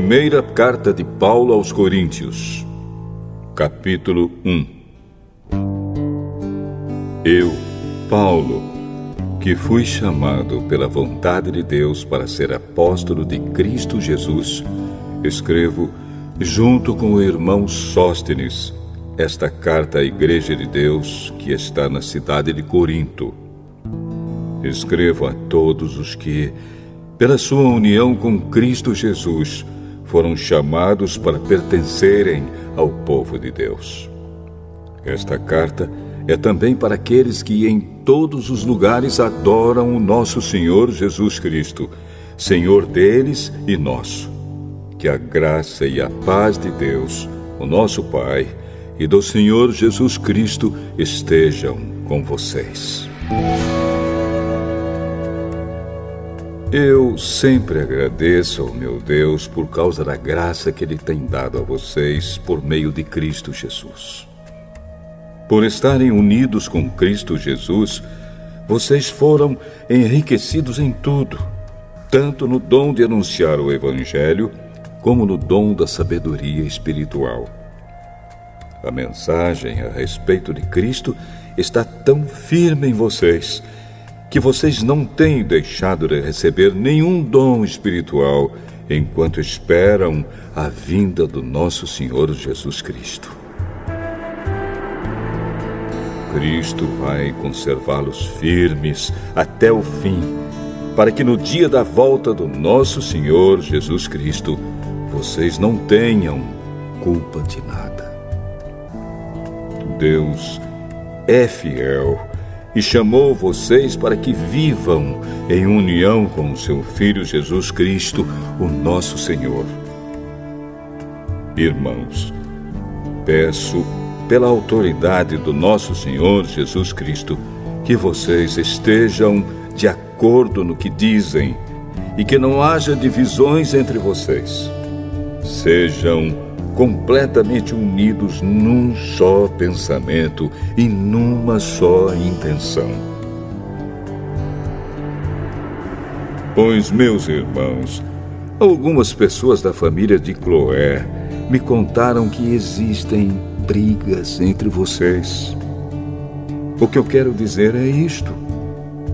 Primeira carta de Paulo aos Coríntios, capítulo 1. Eu, Paulo, que fui chamado pela vontade de Deus para ser apóstolo de Cristo Jesus, escrevo, junto com o irmão Sóstenes, esta carta à Igreja de Deus que está na cidade de Corinto. Escrevo a todos os que, pela sua união com Cristo Jesus, foram chamados para pertencerem ao povo de Deus. Esta carta é também para aqueles que em todos os lugares adoram o nosso Senhor Jesus Cristo, Senhor deles e nosso. Que a graça e a paz de Deus, o nosso Pai, e do Senhor Jesus Cristo estejam com vocês. Eu sempre agradeço ao meu Deus por causa da graça que Ele tem dado a vocês por meio de Cristo Jesus. Por estarem unidos com Cristo Jesus, vocês foram enriquecidos em tudo, tanto no dom de anunciar o Evangelho, como no dom da sabedoria espiritual. A mensagem a respeito de Cristo está tão firme em vocês, que vocês não têm deixado de receber nenhum dom espiritual enquanto esperam a vinda do nosso Senhor Jesus Cristo. Cristo vai conservá-los firmes até o fim, para que no dia da volta do nosso Senhor Jesus Cristo, vocês não tenham culpa de nada. Deus é fiel e chamou vocês para que vivam em união com o seu Filho Jesus Cristo, o nosso Senhor. Irmãos, peço, pela autoridade do nosso Senhor Jesus Cristo, que vocês estejam de acordo no que dizem e que não haja divisões entre vocês. Sejam completamente unidos num só pensamento e numa só intenção. Pois, meus irmãos, algumas pessoas da família de Cloé me contaram que existem brigas entre vocês. O que eu quero dizer é isto: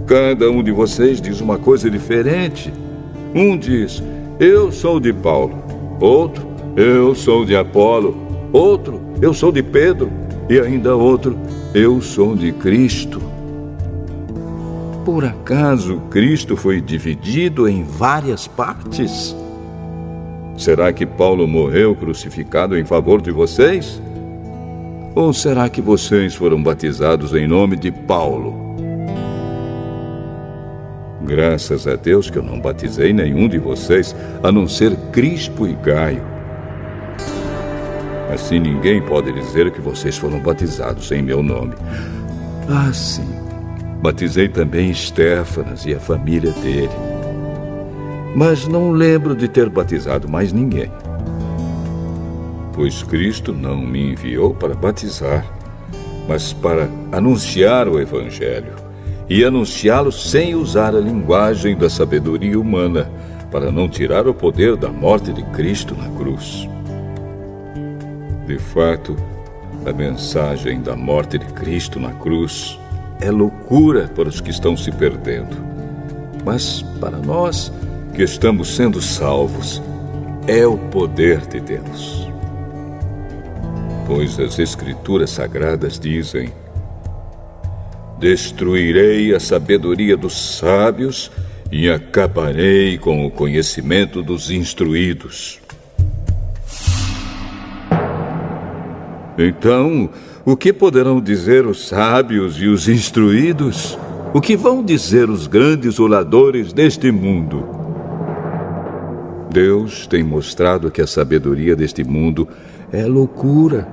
cada um de vocês diz uma coisa diferente. Um diz, eu sou de Paulo. Outro, eu sou de Apolo. Outro, eu sou de Pedro. E ainda outro, eu sou de Cristo. Por acaso Cristo foi dividido em várias partes? Será que Paulo morreu crucificado em favor de vocês? Ou será que vocês foram batizados em nome de Paulo? Graças a Deus que eu não batizei nenhum de vocês, a não ser Crispo e Gaio. Assim ninguém pode dizer que vocês foram batizados em meu nome. Ah, sim. Batizei também Estéfanas e a família dele. Mas não lembro de ter batizado mais ninguém. Pois Cristo não me enviou para batizar, mas para anunciar o Evangelho, e anunciá-lo sem usar a linguagem da sabedoria humana, para não tirar o poder da morte de Cristo na cruz. De fato, a mensagem da morte de Cristo na cruz é loucura para os que estão se perdendo. Mas para nós, que estamos sendo salvos, é o poder de Deus. Pois as Escrituras Sagradas dizem: destruirei a sabedoria dos sábios e acabarei com o conhecimento dos instruídos. Então, o que poderão dizer os sábios e os instruídos? O que vão dizer os grandes oradores deste mundo? Deus tem mostrado que a sabedoria deste mundo é loucura.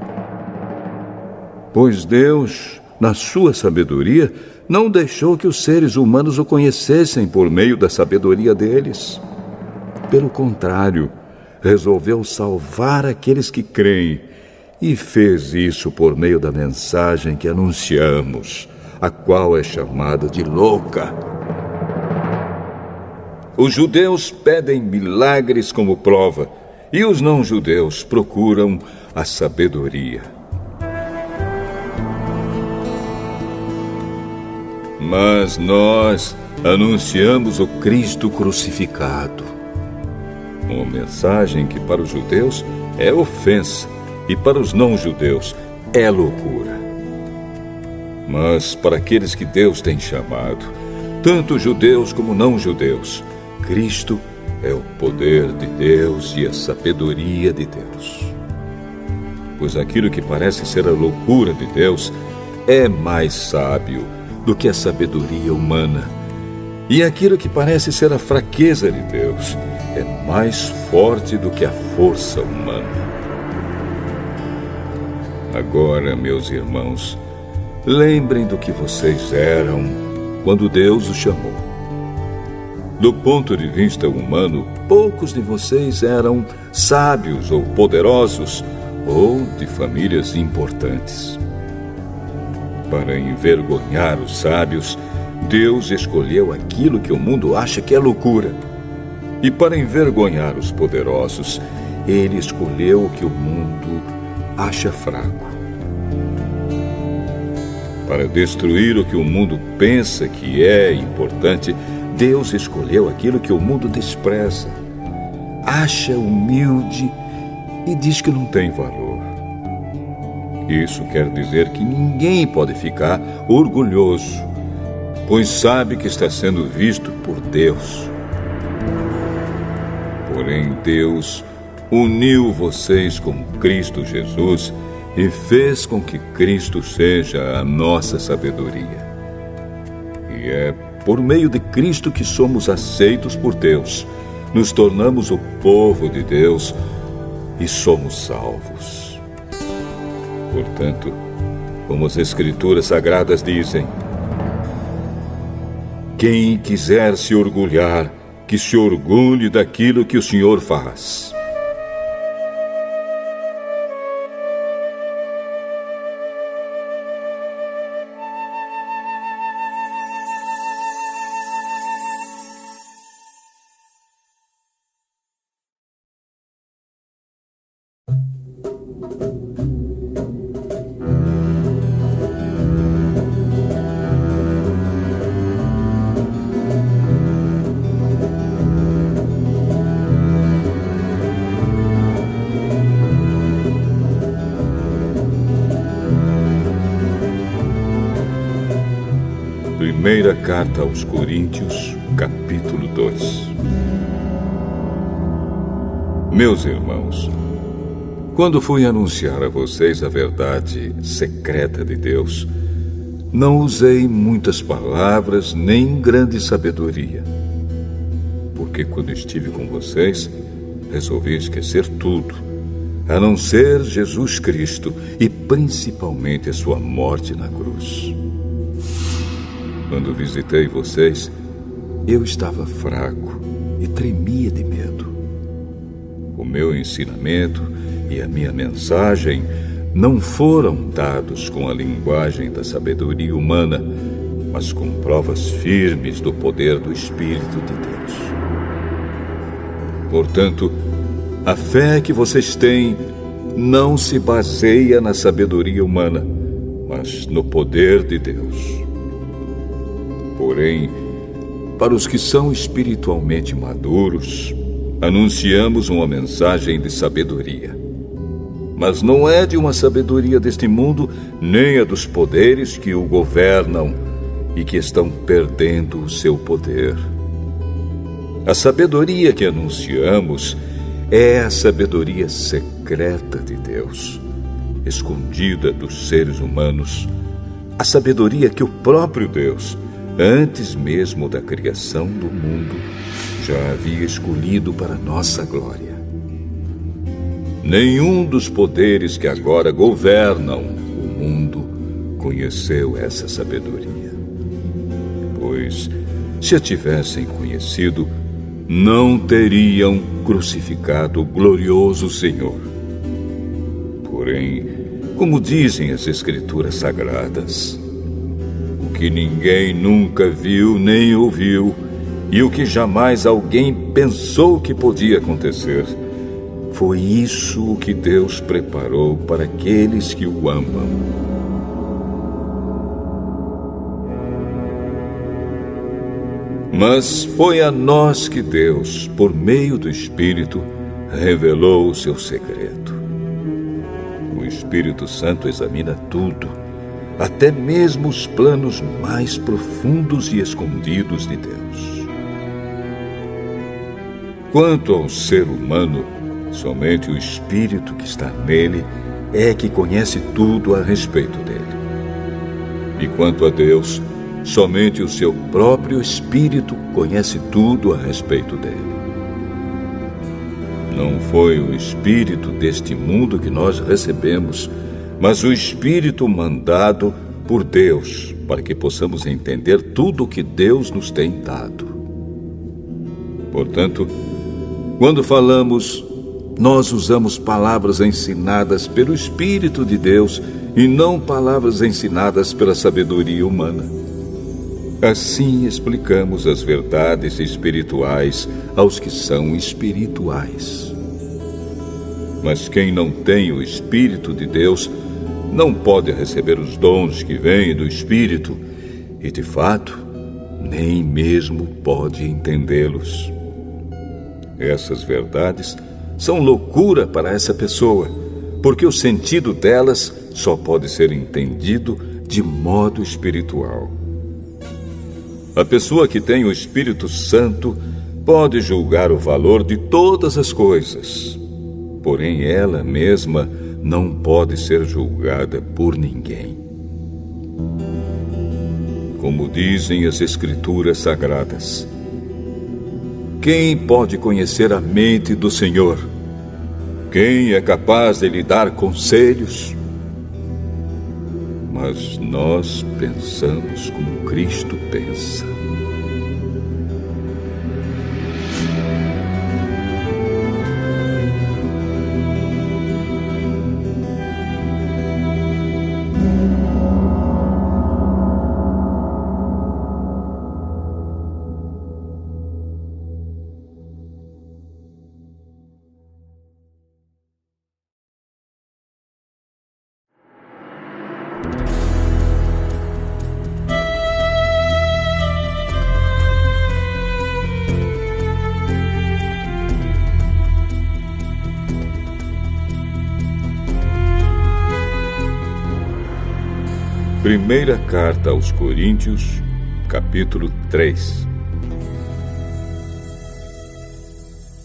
Pois Deus, na sua sabedoria, não deixou que os seres humanos o conhecessem por meio da sabedoria deles. Pelo contrário, resolveu salvar aqueles que creem, e fez isso por meio da mensagem que anunciamos, a qual é chamada de louca. Os judeus pedem milagres como prova, e os não-judeus procuram a sabedoria. Mas nós anunciamos o Cristo crucificado, uma mensagem que para os judeus é ofensa e para os não-judeus é loucura. Mas para aqueles que Deus tem chamado, tanto judeus como não-judeus, Cristo é o poder de Deus e a sabedoria de Deus. Pois aquilo que parece ser a loucura de Deus é mais sábio do que a sabedoria humana. E aquilo que parece ser a fraqueza de Deus é mais forte do que a força humana. Agora, meus irmãos, lembrem do que vocês eram quando Deus os chamou. Do ponto de vista humano, poucos de vocês eram sábios ou poderosos ou de famílias importantes. Para envergonhar os sábios, Deus escolheu aquilo que o mundo acha que é loucura. E para envergonhar os poderosos, Ele escolheu o que o mundo acha fraco. Para destruir o que o mundo pensa que é importante, Deus escolheu aquilo que o mundo despreza, acha humilde e diz que não tem valor. Isso quer dizer que ninguém pode ficar orgulhoso, pois sabe que está sendo visto por Deus. Porém, Deus uniu vocês com Cristo Jesus e fez com que Cristo seja a nossa sabedoria. E é por meio de Cristo que somos aceitos por Deus, nos tornamos o povo de Deus e somos salvos. Portanto, como as Escrituras Sagradas dizem, quem quiser se orgulhar, que se orgulhe daquilo que o Senhor faz. Primeira Carta aos Coríntios, capítulo 2. Meus irmãos, quando fui anunciar a vocês a verdade secreta de Deus, não usei muitas palavras nem grande sabedoria, porque quando estive com vocês, resolvi esquecer tudo, a não ser Jesus Cristo e principalmente a sua morte na cruz. Quando visitei vocês, eu estava fraco e tremia de medo. O meu ensinamento e a minha mensagem não foram dados com a linguagem da sabedoria humana, mas com provas firmes do poder do Espírito de Deus. Portanto, a fé que vocês têm não se baseia na sabedoria humana, mas no poder de Deus. Porém, para os que são espiritualmente maduros, anunciamos uma mensagem de sabedoria. Mas não é de uma sabedoria deste mundo, nem a dos poderes que o governam e que estão perdendo o seu poder. A sabedoria que anunciamos é a sabedoria secreta de Deus, escondida dos seres humanos, a sabedoria que o próprio Deus, antes mesmo da criação do mundo, já havia escolhido para nossa glória. Nenhum dos poderes que agora governam o mundo conheceu essa sabedoria. Pois, se a tivessem conhecido, não teriam crucificado o glorioso Senhor. Porém, como dizem as Escrituras Sagradas, o que ninguém nunca viu nem ouviu, e o que jamais alguém pensou que podia acontecer, Foi isso o que Deus preparou para aqueles que o amam. Mas foi a nós que Deus, por meio do Espírito, revelou o seu segredo. O Espírito Santo examina tudo, até mesmo os planos mais profundos e escondidos de Deus. Quanto ao ser humano, somente o Espírito que está nele é que conhece tudo a respeito dele. E quanto a Deus, somente o seu próprio Espírito conhece tudo a respeito dele. Não foi o Espírito deste mundo que nós recebemos, mas o Espírito mandado por Deus, para que possamos entender tudo o que Deus nos tem dado. Portanto, quando falamos, nós usamos palavras ensinadas pelo Espírito de Deus e não palavras ensinadas pela sabedoria humana. Assim explicamos as verdades espirituais aos que são espirituais. Mas quem não tem o Espírito de Deus não pode receber os dons que vêm do Espírito e, de fato, nem mesmo pode entendê-los. Essas verdades são loucura para essa pessoa, porque o sentido delas só pode ser entendido de modo espiritual. A pessoa que tem o Espírito Santo pode julgar o valor de todas as coisas, porém ela mesma não pode ser julgada por ninguém. Como dizem as Escrituras Sagradas, quem pode conhecer a mente do Senhor? Quem é capaz de lhe dar conselhos? Mas nós pensamos como Cristo pensa. Primeira Carta aos Coríntios, capítulo 3.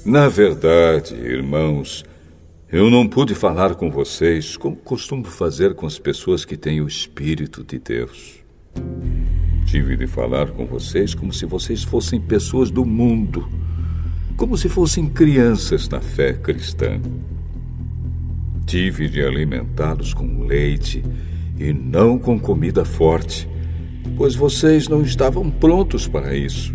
Na verdade, irmãos, eu não pude falar com vocês como costumo fazer com as pessoas que têm o Espírito de Deus. Tive de falar com vocês como se vocês fossem pessoas do mundo, como se fossem crianças na fé cristã. Tive de alimentá-los com leite e não com comida forte, pois vocês não estavam prontos para isso.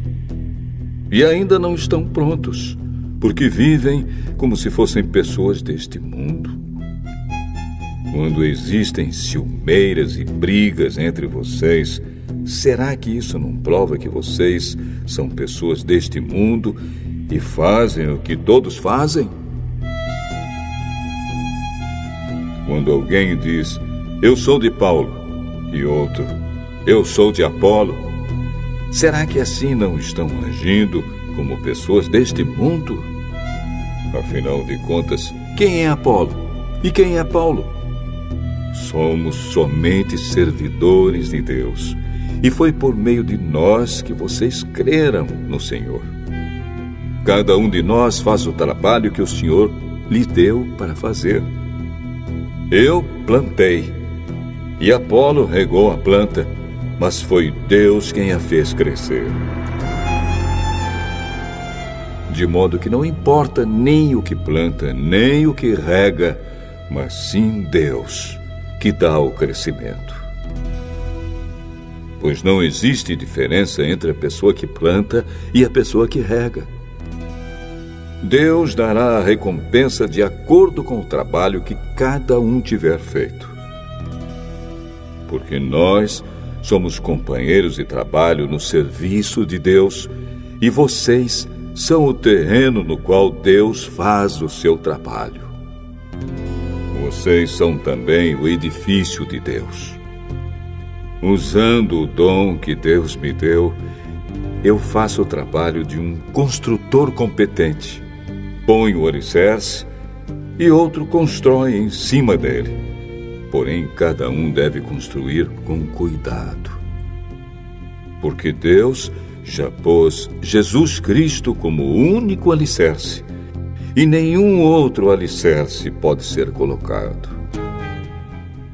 E ainda não estão prontos, porque vivem como se fossem pessoas deste mundo. Quando existem ciumeiras e brigas entre vocês, será que isso não prova que vocês são pessoas deste mundo e fazem o que todos fazem? Quando alguém diz, eu sou de Paulo, e outro, eu sou de Apolo, será que assim não estão agindo como pessoas deste mundo? Afinal de contas, quem é Apolo? E quem é Paulo? Somos somente servidores de Deus, e foi por meio de nós que vocês creram no Senhor. Cada um de nós faz o trabalho que o Senhor lhe deu para fazer. Eu plantei, e Apolo regou a planta, mas foi Deus quem a fez crescer. De modo que não importa nem o que planta, nem o que rega, mas sim Deus, que dá o crescimento. Pois não existe diferença entre a pessoa que planta e a pessoa que rega. Deus dará a recompensa de acordo com o trabalho que cada um tiver feito. Porque nós somos companheiros de trabalho no serviço de Deus e vocês são o terreno no qual Deus faz o seu trabalho. Vocês são também o edifício de Deus. Usando o dom que Deus me deu, eu faço o trabalho de um construtor competente. Ponho o alicerce e outro constrói em cima dele. Porém, cada um deve construir com cuidado. Porque Deus já pôs Jesus Cristo como o único alicerce, e nenhum outro alicerce pode ser colocado.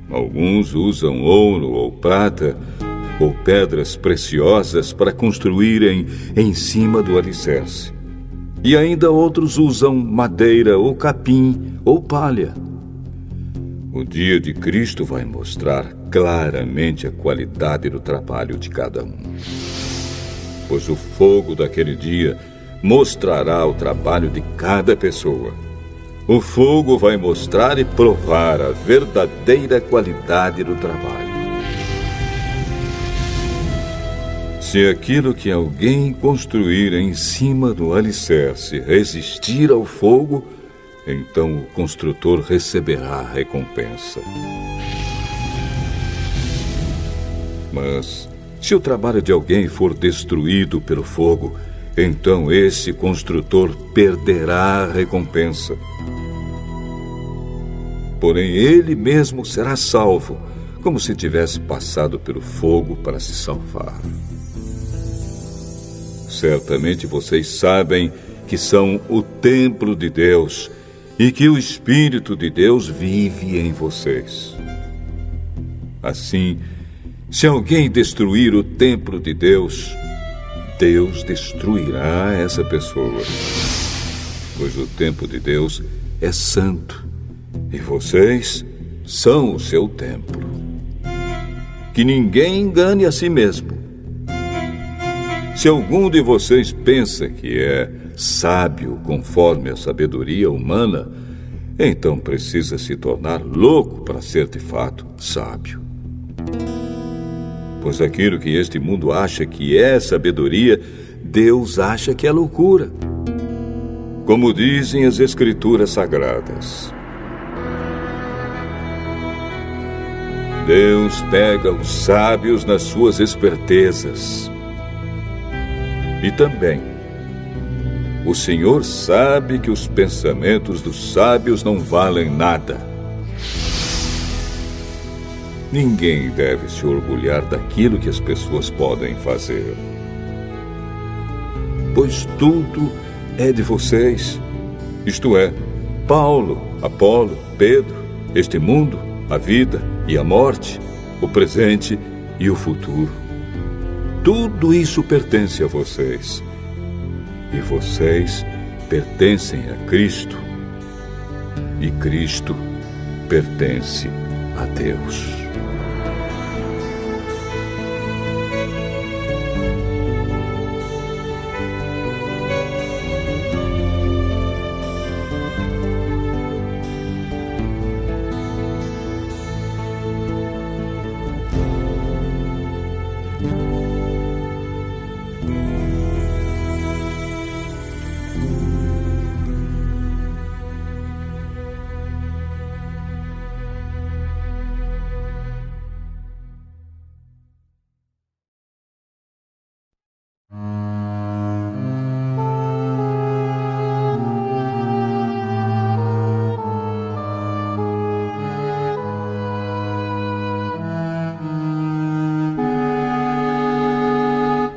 Alguns usam ouro ou prata ou pedras preciosas para construírem em cima do alicerce. E ainda outros usam madeira ou capim ou palha. O dia de Cristo vai mostrar claramente a qualidade do trabalho de cada um. Pois o fogo daquele dia mostrará o trabalho de cada pessoa. O fogo vai mostrar e provar a verdadeira qualidade do trabalho. Se aquilo que alguém construir em cima do alicerce resistir ao fogo, então o construtor receberá a recompensa. Mas, se o trabalho de alguém for destruído pelo fogo, então esse construtor perderá a recompensa. Porém, ele mesmo será salvo, como se tivesse passado pelo fogo para se salvar. Certamente vocês sabem que são o templo de Deus e que o Espírito de Deus vive em vocês. Assim, se alguém destruir o templo de Deus, Deus destruirá essa pessoa. Pois o templo de Deus é santo e vocês são o seu templo. Que ninguém engane a si mesmo. Se algum de vocês pensa que é sábio conforme a sabedoria humana, então precisa se tornar louco para ser de fato sábio. Pois aquilo que este mundo acha que é sabedoria, Deus acha que é loucura. Como dizem as Escrituras Sagradas, Deus pega os sábios nas suas espertezas. E também, o Senhor sabe que os pensamentos dos sábios não valem nada. Ninguém deve se orgulhar daquilo que as pessoas podem fazer. Pois tudo é de vocês, isto é, Paulo, Apolo, Pedro, este mundo, a vida e a morte, o presente e o futuro. Tudo isso pertence a vocês. E vocês pertencem a Cristo. E Cristo pertence a Deus.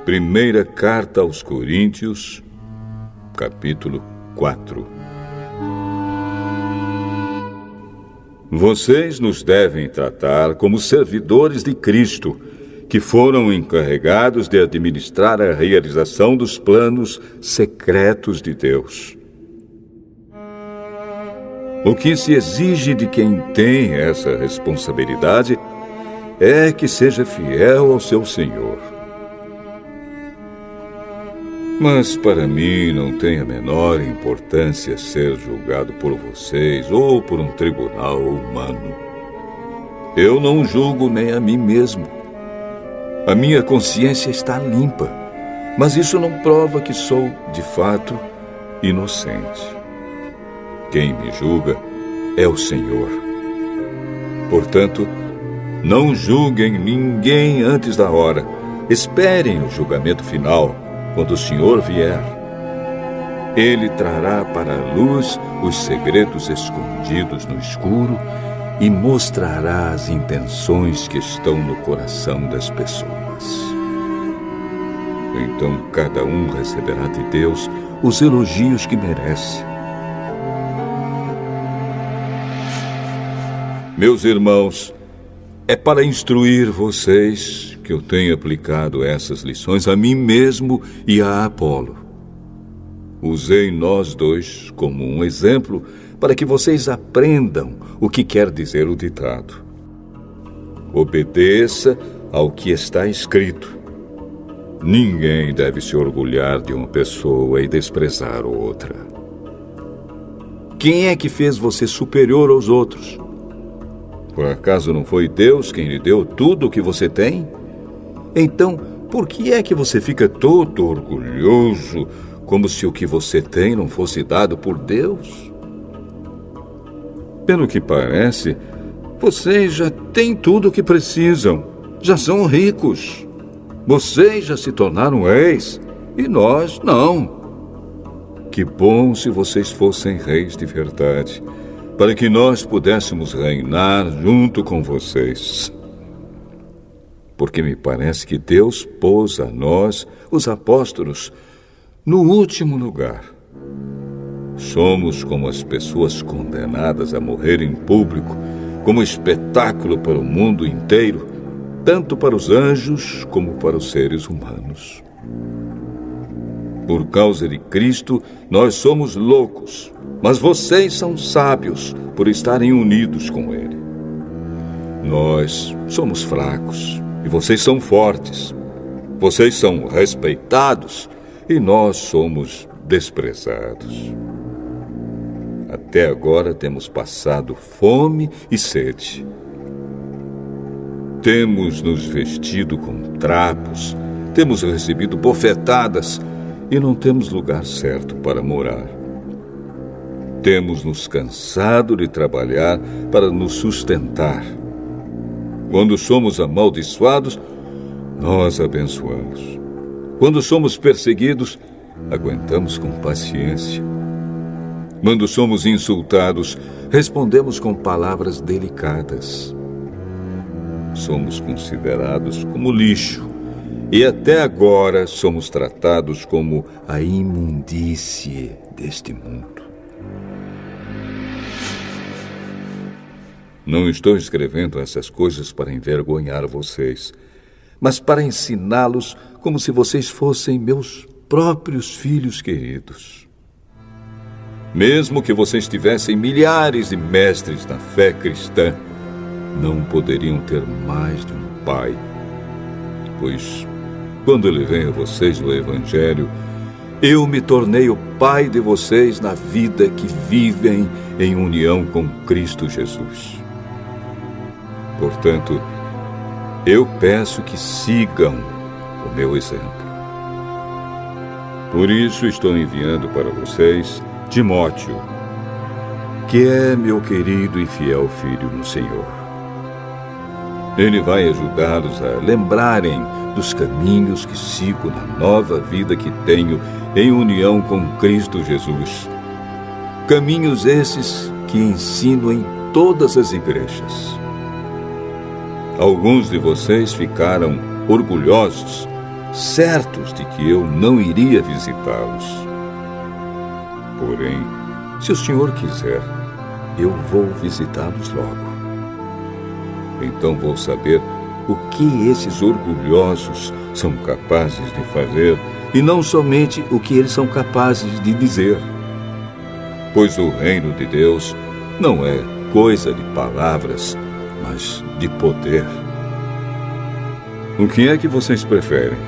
Primeira Carta aos Coríntios, capítulo 4. Vocês nos devem tratar como servidores de Cristo, que foram encarregados de administrar a realização dos planos secretos de Deus. O que se exige de quem tem essa responsabilidade é que seja fiel ao seu Senhor. Mas para mim não tem a menor importância ser julgado por vocês ou por um tribunal humano. Eu não julgo nem a mim mesmo. A minha consciência está limpa Mas isso não prova que sou, de fato, inocente. Quem me julga é o Senhor. Portanto, não julguem ninguém antes da hora. Esperem o julgamento final, quando o Senhor vier. Ele trará para a luz os segredos escondidos no escuro e mostrará as intenções que estão no coração das pessoas. Então cada um receberá de Deus os elogios que merece. Meus irmãos, é para instruir vocês que eu tenho aplicado essas lições a mim mesmo e a Apolo. Usei nós dois como um exemplo para que vocês aprendam o que quer dizer o ditado. Obedeça ao que está escrito. Ninguém deve se orgulhar de uma pessoa e desprezar outra. Quem é que fez você superior aos outros? Por acaso não foi Deus quem lhe deu tudo o que você tem? Então, por que é que você fica todo orgulhoso, como se o que você tem não fosse dado por Deus? Pelo que parece, vocês já têm tudo o que precisam. Já são ricos. Vocês já se tornaram reis e nós não. Que bom se vocês fossem reis de verdade, para que nós pudéssemos reinar junto com vocês. Porque me parece que Deus pôs a nós, os apóstolos, no último lugar. Somos como as pessoas condenadas a morrer em público, como espetáculo para o mundo inteiro, tanto para os anjos como para os seres humanos. Por causa de Cristo, nós somos loucos, mas vocês são sábios por estarem unidos com Ele. Nós somos fracos e vocês são fortes. Vocês são respeitados e nós somos desprezados. Até agora temos passado fome e sede. Temos nos vestido com trapos, temos recebido bofetadas e não temos lugar certo para morar. Temos nos cansado de trabalhar para nos sustentar. Quando somos amaldiçoados, nós abençoamos. Quando somos perseguidos, aguentamos com paciência. Quando somos insultados, respondemos com palavras delicadas. Somos considerados como lixo e até agora somos tratados como a imundície deste mundo. Não estou escrevendo essas coisas para envergonhar vocês, mas para ensiná-los como se vocês fossem meus próprios filhos queridos. Mesmo que vocês tivessem milhares de mestres na fé cristã, não poderiam ter mais de um pai. Pois, quando ele vem a vocês no Evangelho, eu me tornei o pai de vocês na vida que vivem em união com Cristo Jesus. Portanto, eu peço que sigam o meu exemplo. Por isso estou enviando para vocês Timóteo, que é meu querido e fiel filho no Senhor. Ele vai ajudá-los a lembrarem dos caminhos que sigo na nova vida que tenho em união com Cristo Jesus. Caminhos esses que ensino em todas as igrejas. Alguns de vocês ficaram orgulhosos, certos de que eu não iria visitá-los. Porém, se o Senhor quiser, eu vou visitá-los logo. Então vou saber o que esses orgulhosos são capazes de fazer e não somente o que eles são capazes de dizer. Pois o reino de Deus não é coisa de palavras, mas de poder. O que é que vocês preferem?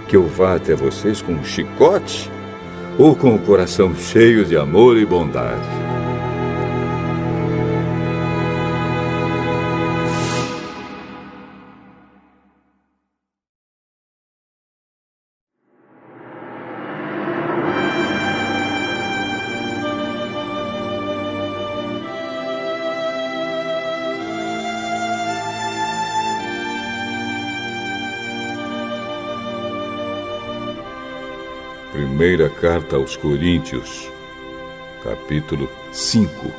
Que eu vá até vocês com um chicote ou com o coração cheio de amor e bondade? Primeira carta aos Coríntios, capítulo 5.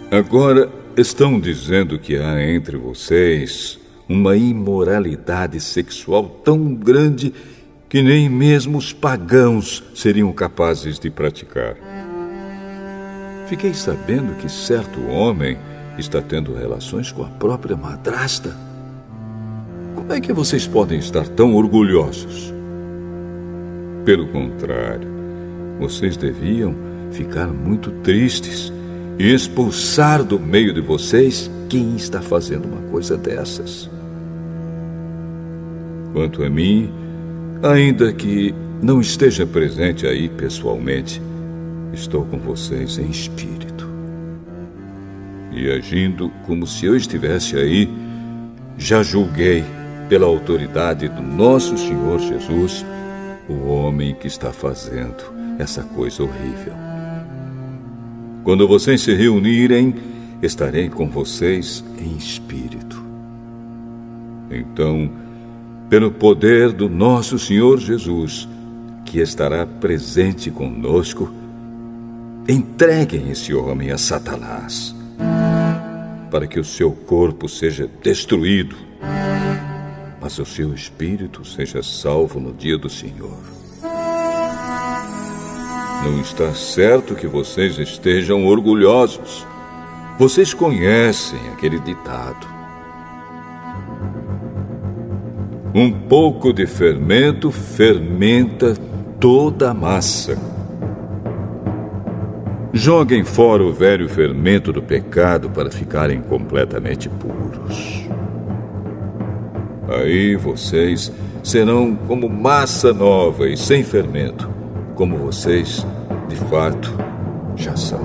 Agora estão dizendo que há entre vocês uma imoralidade sexual tão grande que nem mesmo os pagãos seriam capazes de praticar. Fiquei sabendo que certo homem está tendo relações com a própria madrasta. Como é que vocês podem estar tão orgulhosos? Pelo contrário, vocês deviam ficar muito tristes e expulsar do meio de vocês quem está fazendo uma coisa dessas. Quanto a mim, ainda que não esteja presente aí pessoalmente, estou com vocês em espírito. E agindo como se eu estivesse aí, já julguei pela autoridade do nosso Senhor Jesus o homem que está fazendo essa coisa horrível. Quando vocês se reunirem, estarei com vocês em espírito. Então, pelo poder do nosso Senhor Jesus, que estará presente conosco, entreguem esse homem a Satanás, para que o seu corpo seja destruído, mas o seu espírito seja salvo no dia do Senhor. Não está certo que vocês estejam orgulhosos. Vocês conhecem aquele ditado: um pouco de fermento fermenta toda a massa. Joguem fora o velho fermento do pecado para ficarem completamente puros. Aí vocês serão como massa nova e sem fermento, como vocês, de fato, já são.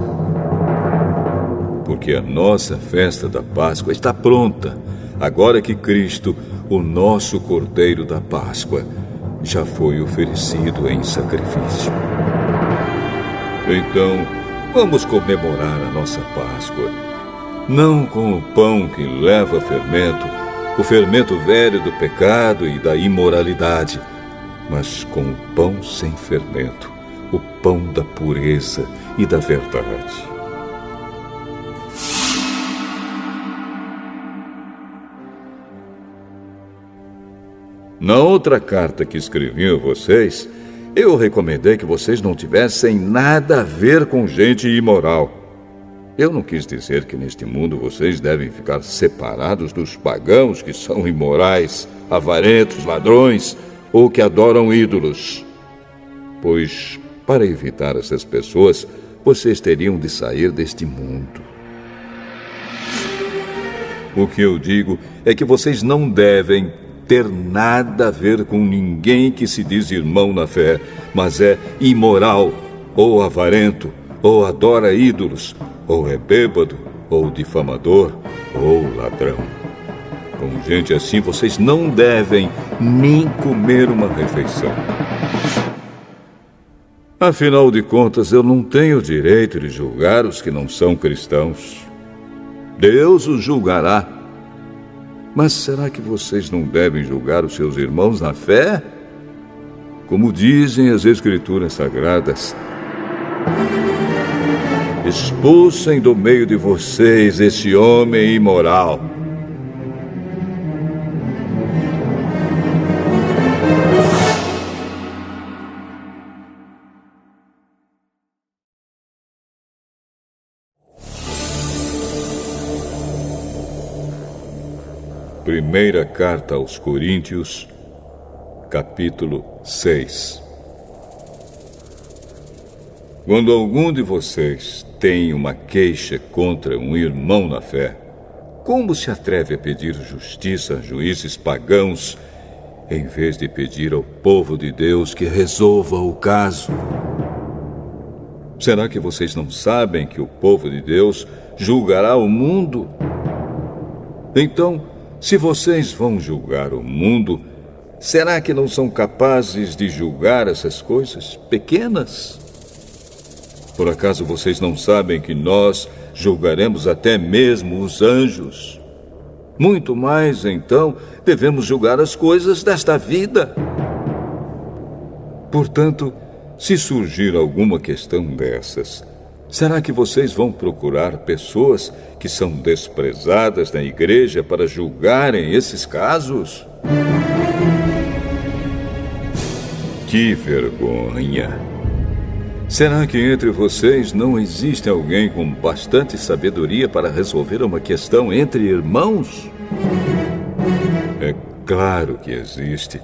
Porque a nossa festa da Páscoa está pronta, agora que Cristo, o nosso Cordeiro da Páscoa, já foi oferecido em sacrifício. Então, vamos comemorar a nossa Páscoa, não com o pão que leva fermento, o fermento velho do pecado e da imoralidade, mas com o pão sem fermento, o pão da pureza e da verdade. Na outra carta que escrevi a vocês, eu recomendei que vocês não tivessem nada a ver com gente imoral. Eu não quis dizer que neste mundo vocês devem ficar separados dos pagãos que são imorais, avarentos, ladrões ou que adoram ídolos. Pois, para evitar essas pessoas, vocês teriam de sair deste mundo. O que eu digo é que vocês não devem ter nada a ver com ninguém que se diz irmão na fé, mas é imoral, ou avarento, ou adora ídolos, ou é bêbado, ou difamador, ou ladrão. Com gente assim, vocês não devem nem comer uma refeição. Afinal de contas, eu não tenho o direito de julgar os que não são cristãos. Deus os julgará. Mas será que vocês não devem julgar os seus irmãos na fé? Como dizem as Escrituras Sagradas: expulsem do meio de vocês esse homem imoral. Primeira carta aos Coríntios, capítulo 6. Quando algum de vocês tem uma queixa contra um irmão na fé, como se atreve a pedir justiça a juízes pagãos, em vez de pedir ao povo de Deus que resolva o caso? Será que vocês não sabem que o povo de Deus julgará o mundo? Então, se vocês vão julgar o mundo, será que não são capazes de julgar essas coisas pequenas? Por acaso vocês não sabem que nós julgaremos até mesmo os anjos? Muito mais, então, devemos julgar as coisas desta vida. Portanto, se surgir alguma questão dessas, será que vocês vão procurar pessoas que são desprezadas na igreja para julgarem esses casos? Que vergonha! Será que entre vocês não existe alguém com bastante sabedoria para resolver uma questão entre irmãos? É claro que existe.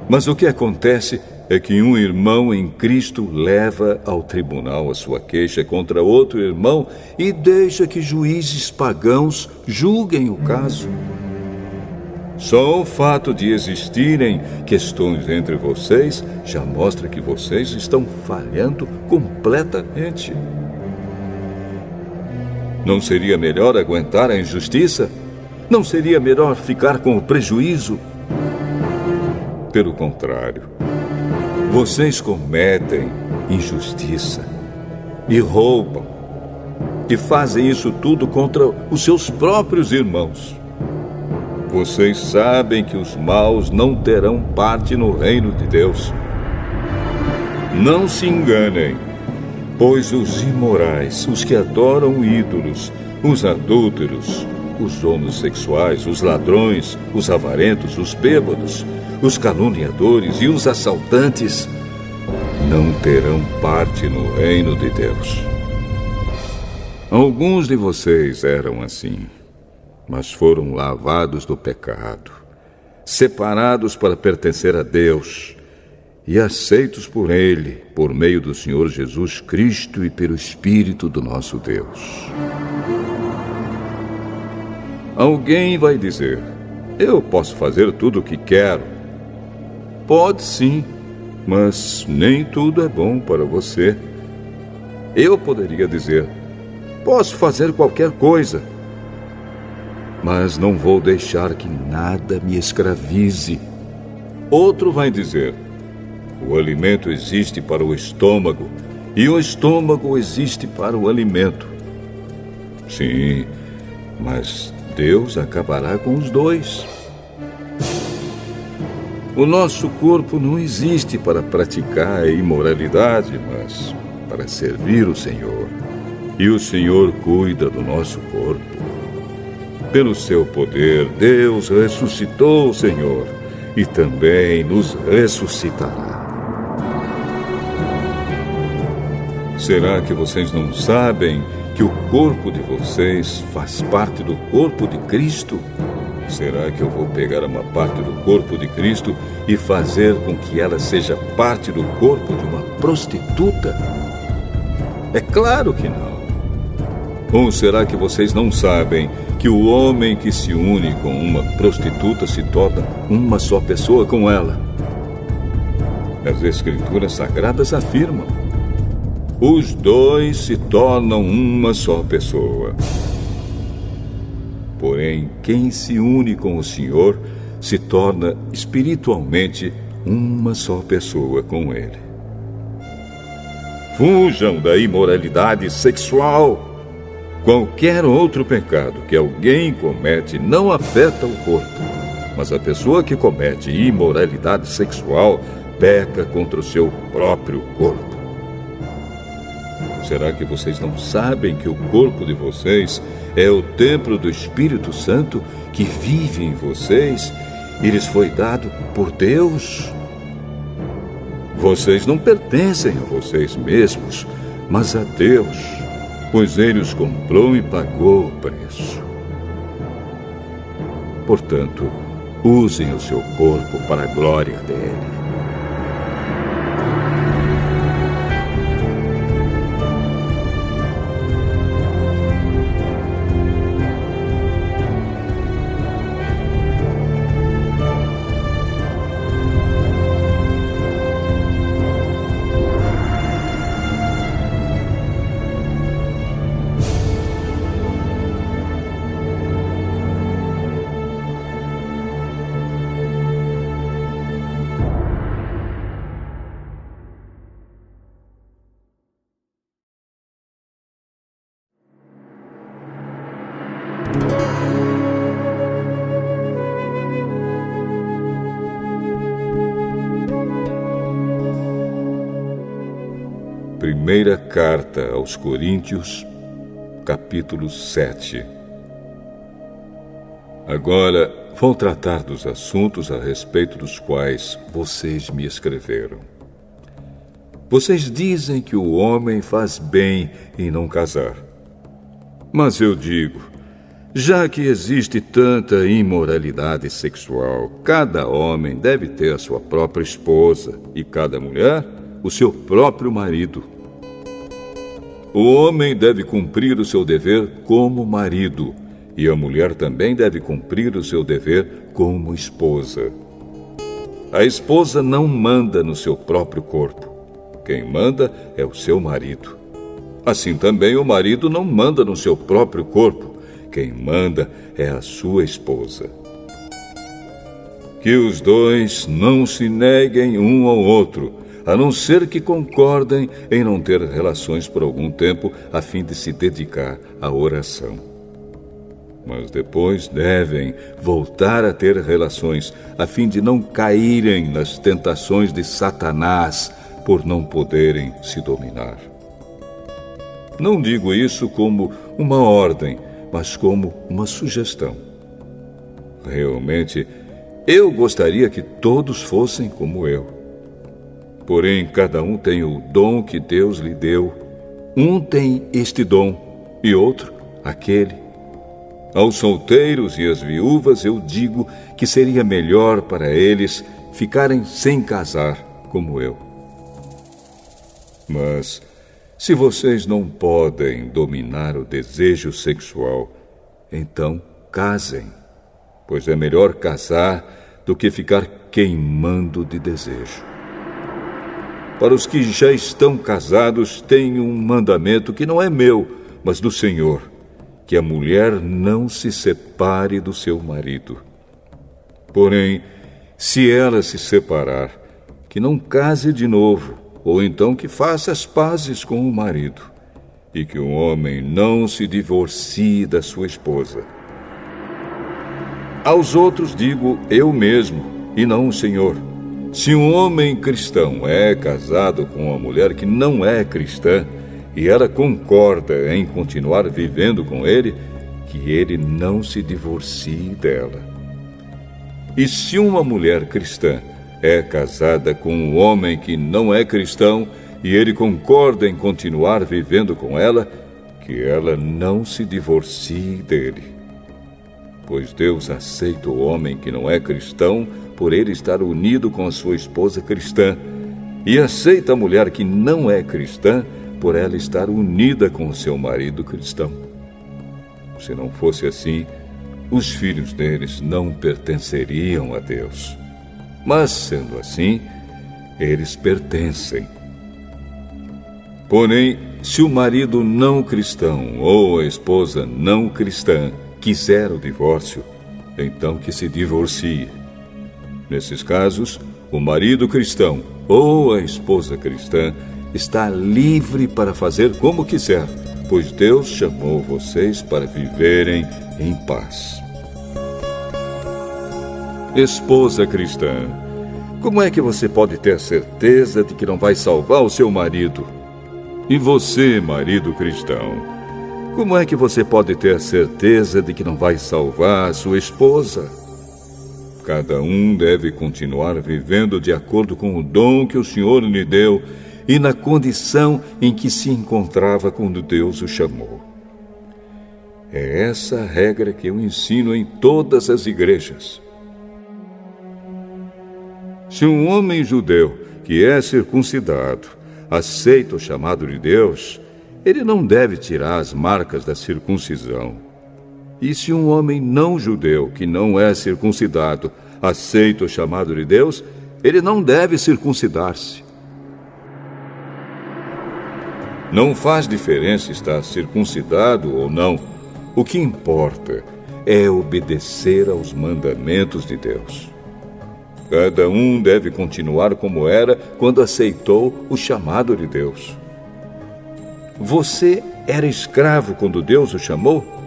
Mas o que acontece é que um irmão em Cristo leva ao tribunal a sua queixa contra outro irmão e deixa que juízes pagãos julguem o caso. Só o fato de existirem questões entre vocês já mostra que vocês estão falhando completamente. Não seria melhor aguentar a injustiça? Não seria melhor ficar com o prejuízo? Pelo contrário, vocês cometem injustiça e roubam e fazem isso tudo contra os seus próprios irmãos. Vocês sabem que os maus não terão parte no reino de Deus. Não se enganem, pois os imorais, os que adoram ídolos, os adúlteros, os homossexuais, os ladrões, os avarentos, os bêbados, os caluniadores e os assaltantes não terão parte no reino de Deus. Alguns de vocês eram assim, mas foram lavados do pecado, separados para pertencer a Deus e aceitos por Ele, por meio do Senhor Jesus Cristo e pelo Espírito do nosso Deus. Alguém vai dizer: eu posso fazer tudo o que quero. Pode sim, mas nem tudo é bom para você. Eu poderia dizer: posso fazer qualquer coisa, mas não vou deixar que nada me escravize. Outro vai dizer: o alimento existe para o estômago e o estômago existe para o alimento. Sim, mas Deus acabará com os dois. O nosso corpo não existe para praticar a imoralidade, mas para servir o Senhor. E o Senhor cuida do nosso corpo. Pelo seu poder, Deus ressuscitou o Senhor e também nos ressuscitará. Será que vocês não sabem que o corpo de vocês faz parte do corpo de Cristo? Será que eu vou pegar uma parte do corpo de Cristo e fazer com que ela seja parte do corpo de uma prostituta? É claro que não. Ou será que vocês não sabem que o homem que se une com uma prostituta se torna uma só pessoa com ela? As Escrituras Sagradas afirmam: os dois se tornam uma só pessoa. Porém, quem se une com o Senhor se torna espiritualmente uma só pessoa com Ele. Fujam da imoralidade sexual. Qualquer outro pecado que alguém comete não afeta o corpo, mas a pessoa que comete imoralidade sexual peca contra o seu próprio corpo. Será que vocês não sabem que o corpo de vocês é o templo do Espírito Santo que vive em vocês e lhes foi dado por Deus? Vocês não pertencem a vocês mesmos, mas a Deus, pois Ele os comprou e pagou o preço. Portanto, usem o seu corpo para a glória dele. Primeira carta aos Coríntios, capítulo 7. Agora vou tratar dos assuntos a respeito dos quais vocês me escreveram. Vocês dizem que o homem faz bem em não casar. Mas eu digo, já que existe tanta imoralidade sexual, cada homem deve ter a sua própria esposa e cada mulher o seu próprio marido. O homem deve cumprir o seu dever como marido, e a mulher também deve cumprir o seu dever como esposa. A esposa não manda no seu próprio corpo. Quem manda é o seu marido. Assim também o marido não manda no seu próprio corpo. Quem manda é a sua esposa. Que os dois não se neguem um ao outro, a não ser que concordem em não ter relações por algum tempo, a fim de se dedicar à oração. Mas depois devem voltar a ter relações, a fim de não caírem nas tentações de Satanás, por não poderem se dominar. Não digo isso como uma ordem, mas como uma sugestão. Realmente, eu gostaria que todos fossem como eu. Porém, cada um tem o dom que Deus lhe deu. Um tem este dom e outro aquele. Aos solteiros e às viúvas eu digo que seria melhor para eles ficarem sem casar, como eu. Mas, se vocês não podem dominar o desejo sexual, então casem, pois é melhor casar do que ficar queimando de desejo. Para os que já estão casados, tenho um mandamento que não é meu, mas do Senhor, que a mulher não se separe do seu marido. Porém, se ela se separar, que não case de novo, ou então que faça as pazes com o marido, e que o homem não se divorcie da sua esposa. Aos outros digo eu mesmo, e não o Senhor. Se um homem cristão é casado com uma mulher que não é cristã, e ela concorda em continuar vivendo com ele, que ele não se divorcie dela. E se uma mulher cristã é casada com um homem que não é cristão e ele concorda em continuar vivendo com ela, que ela não se divorcie dele. Pois Deus aceita o homem que não é cristão por ele estar unido com a sua esposa cristã, e aceita a mulher que não é cristã por ela estar unida com o seu marido cristão. Se não fosse assim, os filhos deles não pertenceriam a Deus. Mas, sendo assim, eles pertencem. Porém, se o marido não cristão ou a esposa não cristã quiser o divórcio, então que se divorcie. Nesses casos, o marido cristão ou a esposa cristã está livre para fazer como quiser, pois Deus chamou vocês para viverem em paz. Esposa cristã, como é que você pode ter certeza de que não vai salvar o seu marido? E você, marido cristão, como é que você pode ter certeza de que não vai salvar a sua esposa? Cada um deve continuar vivendo de acordo com o dom que o Senhor lhe deu e na condição em que se encontrava quando Deus o chamou. É essa a regra que eu ensino em todas as igrejas. Se um homem judeu que é circuncidado aceita o chamado de Deus, ele não deve tirar as marcas da circuncisão. E se um homem não judeu que não é circuncidado aceita o chamado de Deus, ele não deve circuncidar-se. Não faz diferença estar circuncidado ou não. O que importa é obedecer aos mandamentos de Deus. Cada um deve continuar como era quando aceitou o chamado de Deus. Você era escravo quando Deus o chamou?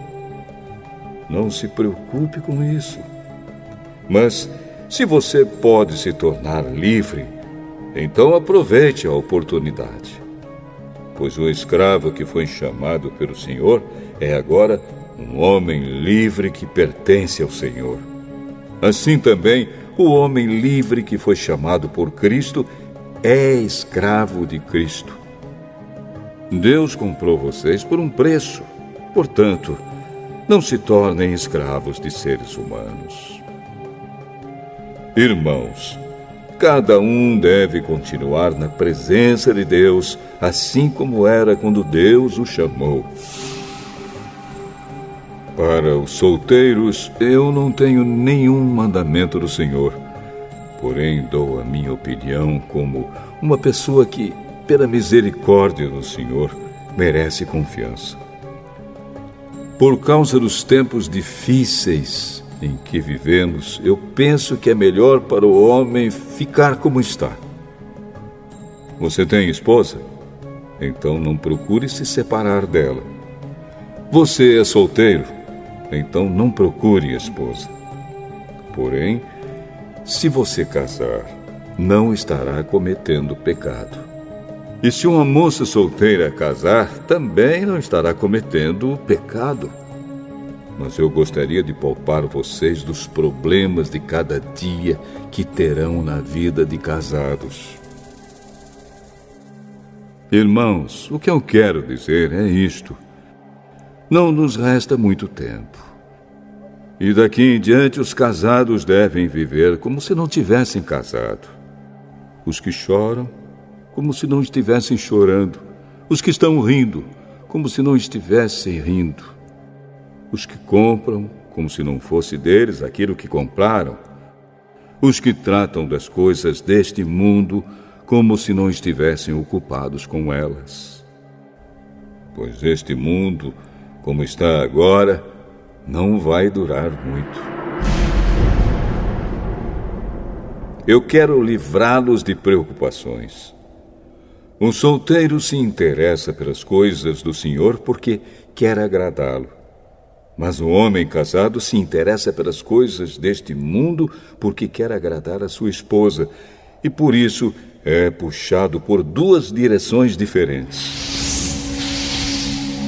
Não se preocupe com isso. Mas, se você pode se tornar livre, então aproveite a oportunidade. pois o escravo que foi chamado pelo Senhor é agora um homem livre que pertence ao Senhor. Assim também, o homem livre que foi chamado por Cristo é escravo de Cristo. Deus comprou vocês por um preço. Portanto, não se tornem escravos de seres humanos. Irmãos, cada um deve continuar na presença de Deus, assim como era quando Deus o chamou. Para os solteiros, eu não tenho nenhum mandamento do Senhor, porém dou a minha opinião como uma pessoa que, pela misericórdia do Senhor, merece confiança. Por causa dos tempos difíceis em que vivemos, eu penso que é melhor para o homem ficar como está. Você tem esposa? Então não procure se separar dela. Você é solteiro? Então não procure esposa. Porém, se você casar, não estará cometendo pecado. E se uma moça solteira casar, também não estará cometendo pecado. Mas eu gostaria de poupar vocês dos problemas de cada dia que terão na vida de casados. Irmãos, o que eu quero dizer é isto. Não nos resta muito tempo. E daqui em diante os casados devem viver como se não tivessem casado. Os que choram, como se não estivessem chorando. Os que estão rindo, como se não estivessem rindo. Os que compram, como se não fosse deles aquilo que compraram. Os que tratam das coisas deste mundo, como se não estivessem ocupados com elas. Pois este mundo, como está agora, não vai durar muito. Eu quero livrá-los de preocupações. Um solteiro se interessa pelas coisas do Senhor porque quer agradá-lo. Mas o homem casado se interessa pelas coisas deste mundo porque quer agradar a sua esposa e por isso é puxado por duas direções diferentes.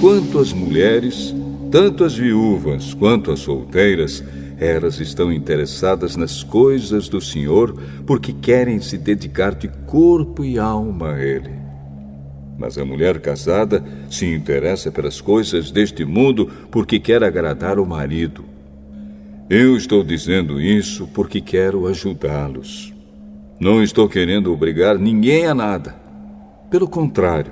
Quanto às mulheres, tanto as viúvas quanto as solteiras, elas estão interessadas nas coisas do Senhor porque querem se dedicar de corpo e alma a Ele. Mas a mulher casada se interessa pelas coisas deste mundo porque quer agradar o marido. Eu estou dizendo isso porque quero ajudá-los. Não estou querendo obrigar ninguém a nada. Pelo contrário,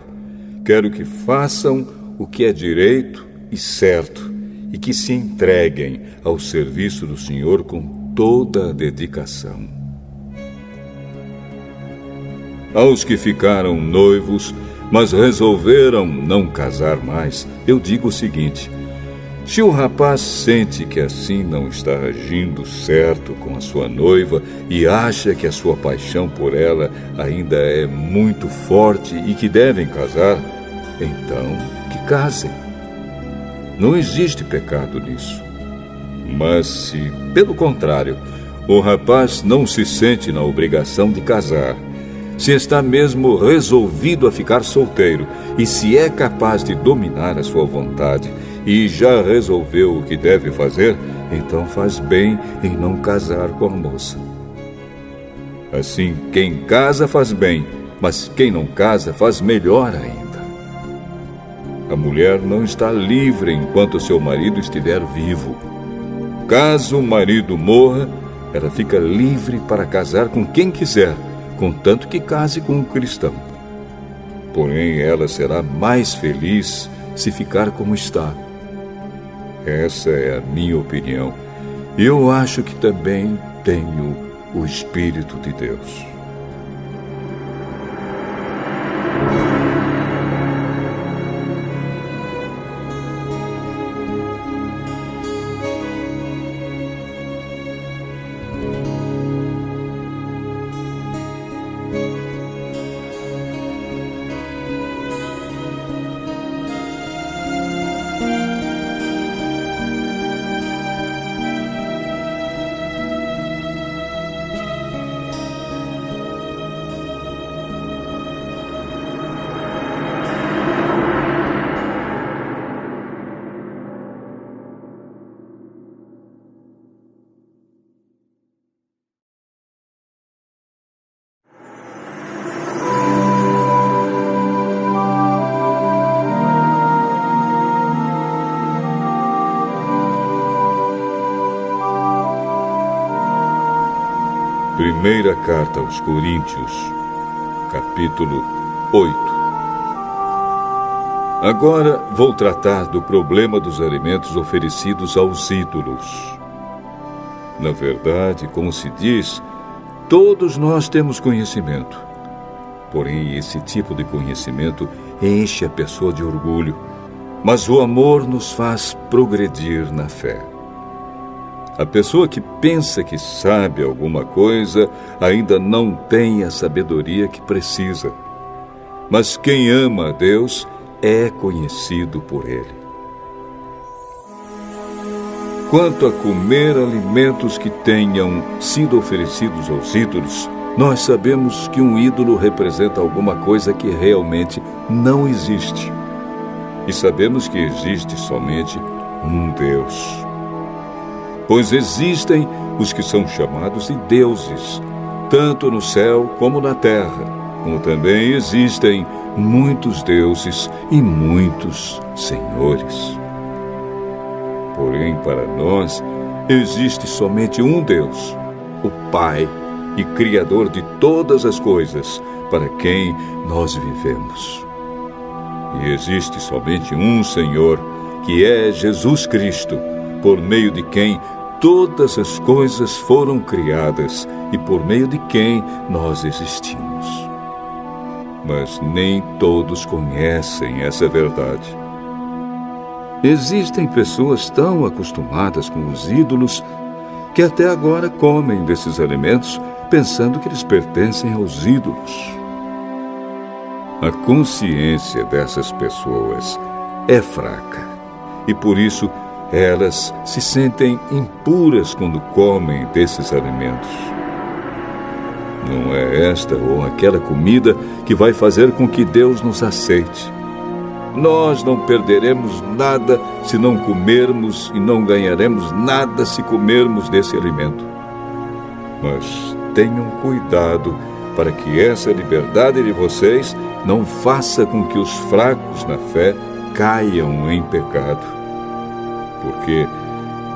quero que façam o que é direito e certo e que se entreguem ao serviço do Senhor com toda a dedicação. Aos que ficaram noivos, mas resolveram não casar mais, eu digo o seguinte: se o rapaz sente que assim não está agindo certo com a sua noiva e acha que a sua paixão por ela ainda é muito forte e que devem casar, então que casem. Não existe pecado nisso. Mas se, pelo contrário, o rapaz não se sente na obrigação de casar, se está mesmo resolvido a ficar solteiro e se é capaz de dominar a sua vontade e já resolveu o que deve fazer, então faz bem em não casar com a moça. Assim, quem casa faz bem, mas quem não casa faz melhor ainda. A mulher não está livre enquanto seu marido estiver vivo. Caso o marido morra, ela fica livre para casar com quem quiser, contanto que case com um cristão. Porém, ela será mais feliz se ficar como está. Essa é a minha opinião. Eu acho que também tenho o Espírito de Deus. Primeira carta aos Coríntios, capítulo 8. Agora vou tratar do problema dos alimentos oferecidos aos ídolos. Na verdade, como se diz, todos nós temos conhecimento. Porém, esse tipo de conhecimento enche a pessoa de orgulho, mas o amor nos faz progredir na fé. A pessoa que pensa que sabe alguma coisa ainda não tem a sabedoria que precisa. Mas quem ama a Deus é conhecido por Ele. Quanto a comer alimentos que tenham sido oferecidos aos ídolos, nós sabemos que um ídolo representa alguma coisa que realmente não existe. E sabemos que existe somente um Deus. Pois existem os que são chamados de deuses, tanto no céu como na terra, como também existem muitos deuses e muitos senhores. Porém, para nós, existe somente um Deus, o Pai e Criador de todas as coisas, para quem nós vivemos. E existe somente um Senhor, que é Jesus Cristo, por meio de quem todas as coisas foram criadas e por meio de quem nós existimos. Mas nem todos conhecem essa verdade. Existem pessoas tão acostumadas com os ídolos que até agora comem desses alimentos pensando que eles pertencem aos ídolos. A consciência dessas pessoas é fraca e por isso elas se sentem impuras quando comem desses alimentos. Não é esta ou aquela comida que vai fazer com que Deus nos aceite. Nós não perderemos nada se não comermos e não ganharemos nada se comermos desse alimento. Mas tenham cuidado para que essa liberdade de vocês não faça com que os fracos na fé caiam em pecado. Porque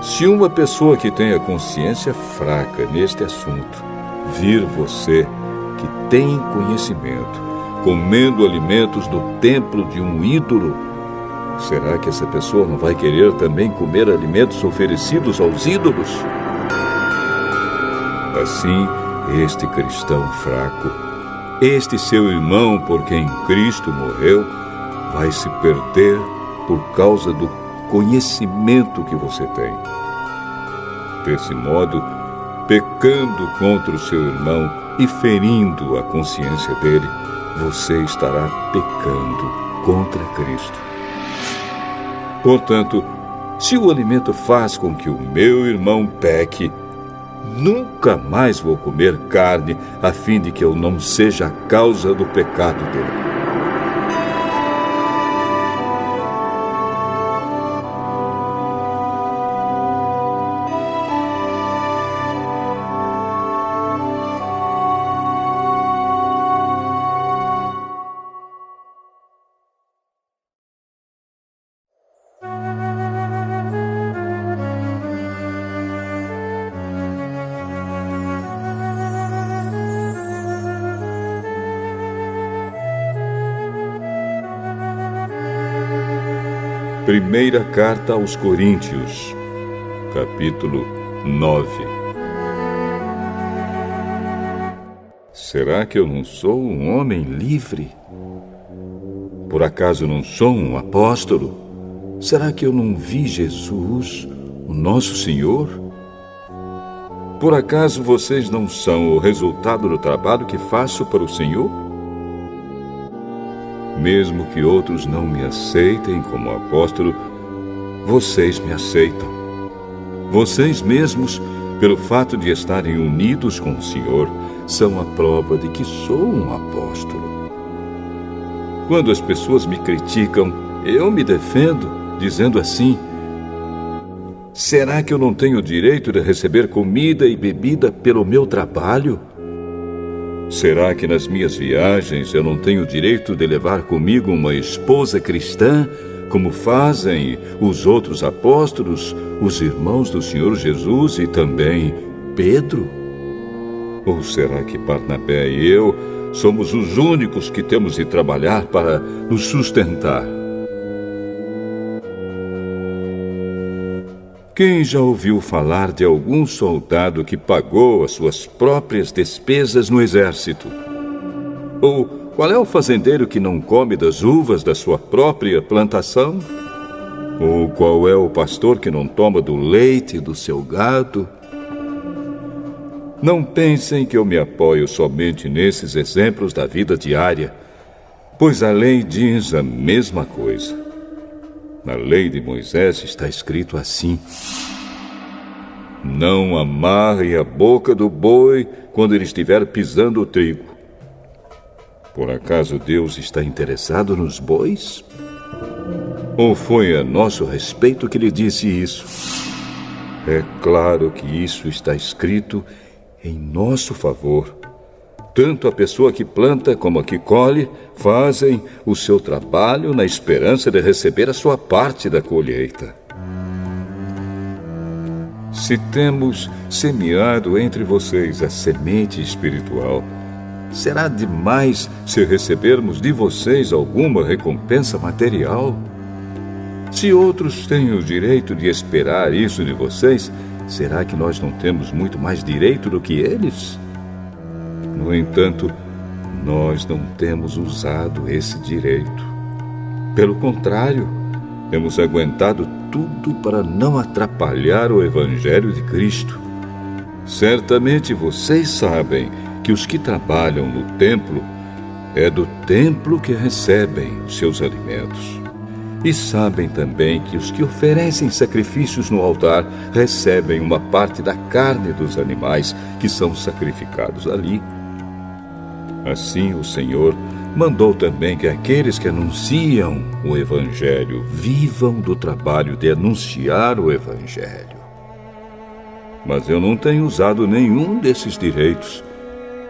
se uma pessoa que tem a consciência fraca neste assunto vir você, que tem conhecimento, comendo alimentos do templo de um ídolo, será que essa pessoa não vai querer também comer alimentos oferecidos aos ídolos? Assim, este cristão fraco, este seu irmão por quem Cristo morreu, vai se perder por causa do conhecimento que você tem. Desse modo, pecando contra o seu irmão e ferindo a consciência dele, você estará pecando contra Cristo. Portanto, se o alimento faz com que o meu irmão peque, nunca mais vou comer carne a fim de que eu não seja a causa do pecado dele. Primeira carta aos Coríntios, capítulo 9. Será que eu não sou um homem livre? Por acaso não sou um apóstolo? Será que eu não vi Jesus, o nosso Senhor? Por acaso vocês não são o resultado do trabalho que faço para o Senhor? Mesmo que outros não me aceitem como apóstolo, vocês me aceitam. Vocês mesmos, pelo fato de estarem unidos com o Senhor, são a prova de que sou um apóstolo. Quando as pessoas me criticam, eu me defendo, dizendo assim: será que eu não tenho o direito de receber comida e bebida pelo meu trabalho? Será que nas minhas viagens eu não tenho o direito de levar comigo uma esposa cristã, como fazem os outros apóstolos, os irmãos do Senhor Jesus e também Pedro? Ou será que Barnabé e eu somos os únicos que temos de trabalhar para nos sustentar? Quem já ouviu falar de algum soldado que pagou as suas próprias despesas no exército? Ou qual é o fazendeiro que não come das uvas da sua própria plantação? Ou qual é o pastor que não toma do leite do seu gado? Não pensem que eu me apoio somente nesses exemplos da vida diária, pois a lei diz a mesma coisa. Na lei de Moisés está escrito assim: não amarre a boca do boi quando ele estiver pisando o trigo. Por acaso Deus está interessado nos bois? Ou foi a nosso respeito que lhe disse isso? É claro que isso está escrito em nosso favor. Tanto a pessoa que planta como a que colhe fazem o seu trabalho na esperança de receber a sua parte da colheita. Se temos semeado entre vocês a semente espiritual, será demais se recebermos de vocês alguma recompensa material? Se outros têm o direito de esperar isso de vocês, será que nós não temos muito mais direito do que eles? No entanto, nós não temos usado esse direito. Pelo contrário, temos aguentado tudo para não atrapalhar o Evangelho de Cristo. Certamente vocês sabem que os que trabalham no templo, é do templo que recebem os seus alimentos. E sabem também que os que oferecem sacrifícios no altar recebem uma parte da carne dos animais que são sacrificados ali. Assim o Senhor mandou também que aqueles que anunciam o Evangelho vivam do trabalho de anunciar o Evangelho. Mas eu não tenho usado nenhum desses direitos.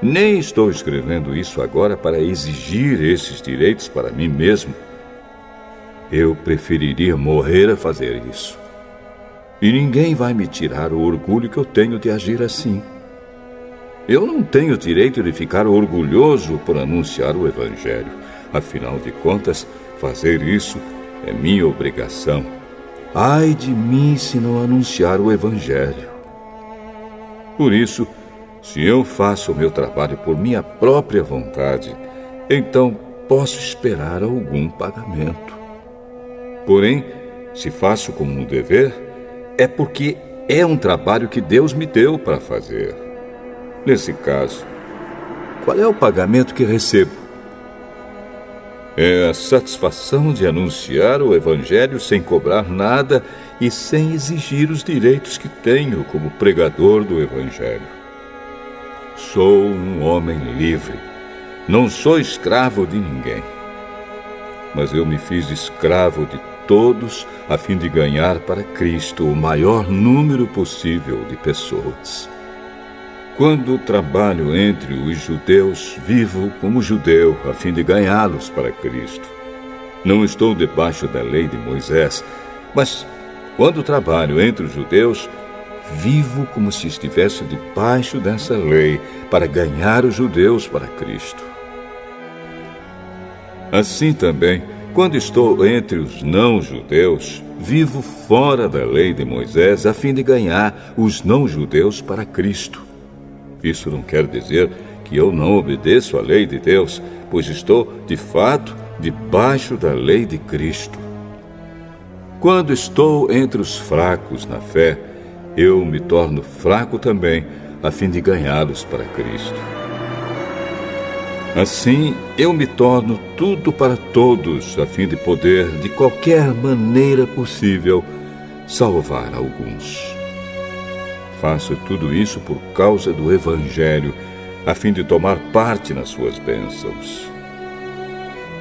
Nem estou escrevendo isso agora para exigir esses direitos para mim mesmo. Eu preferiria morrer a fazer isso. E ninguém vai me tirar o orgulho que eu tenho de agir assim. Eu não tenho direito de ficar orgulhoso por anunciar o Evangelho. Afinal de contas, fazer isso é minha obrigação. Ai de mim se não anunciar o Evangelho. Por isso, se eu faço o meu trabalho por minha própria vontade, então posso esperar algum pagamento. Porém, se faço como um dever, é porque é um trabalho que Deus me deu para fazer. Nesse caso, qual é o pagamento que recebo? É a satisfação de anunciar o Evangelho sem cobrar nada e sem exigir os direitos que tenho como pregador do Evangelho. Sou um homem livre, não sou escravo de ninguém. Mas eu me fiz escravo de todos a fim de ganhar para Cristo o maior número possível de pessoas. Quando trabalho entre os judeus, vivo como judeu, a fim de ganhá-los para Cristo. Não estou debaixo da lei de Moisés, mas quando trabalho entre os judeus, vivo como se estivesse debaixo dessa lei, para ganhar os judeus para Cristo. Assim também, quando estou entre os não-judeus, vivo fora da lei de Moisés, a fim de ganhar os não-judeus para Cristo. Isso não quer dizer que eu não obedeço à lei de Deus, pois estou, de fato, debaixo da lei de Cristo. Quando estou entre os fracos na fé, eu me torno fraco também, a fim de ganhá-los para Cristo. Assim, eu me torno tudo para todos, a fim de poder, de qualquer maneira possível, salvar alguns. Faço tudo isso por causa do Evangelho, a fim de tomar parte nas suas bênçãos.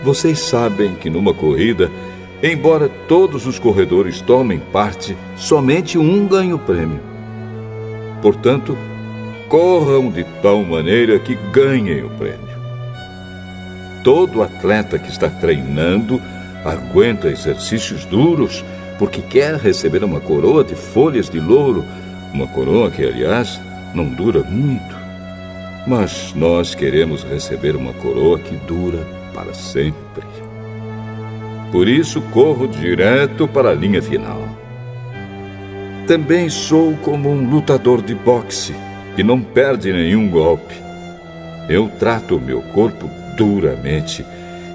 Vocês sabem que numa corrida, embora todos os corredores tomem parte, somente um ganha o prêmio. Portanto, corram de tal maneira que ganhem o prêmio. Todo atleta que está treinando aguenta exercícios duros porque quer receber uma coroa de folhas de louro, uma coroa que, aliás, não dura muito. mas nós queremos receber uma coroa que dura para sempre. Por isso corro direto para a linha final. Também sou como um lutador de boxe que não perde nenhum golpe. Eu trato o meu corpo duramente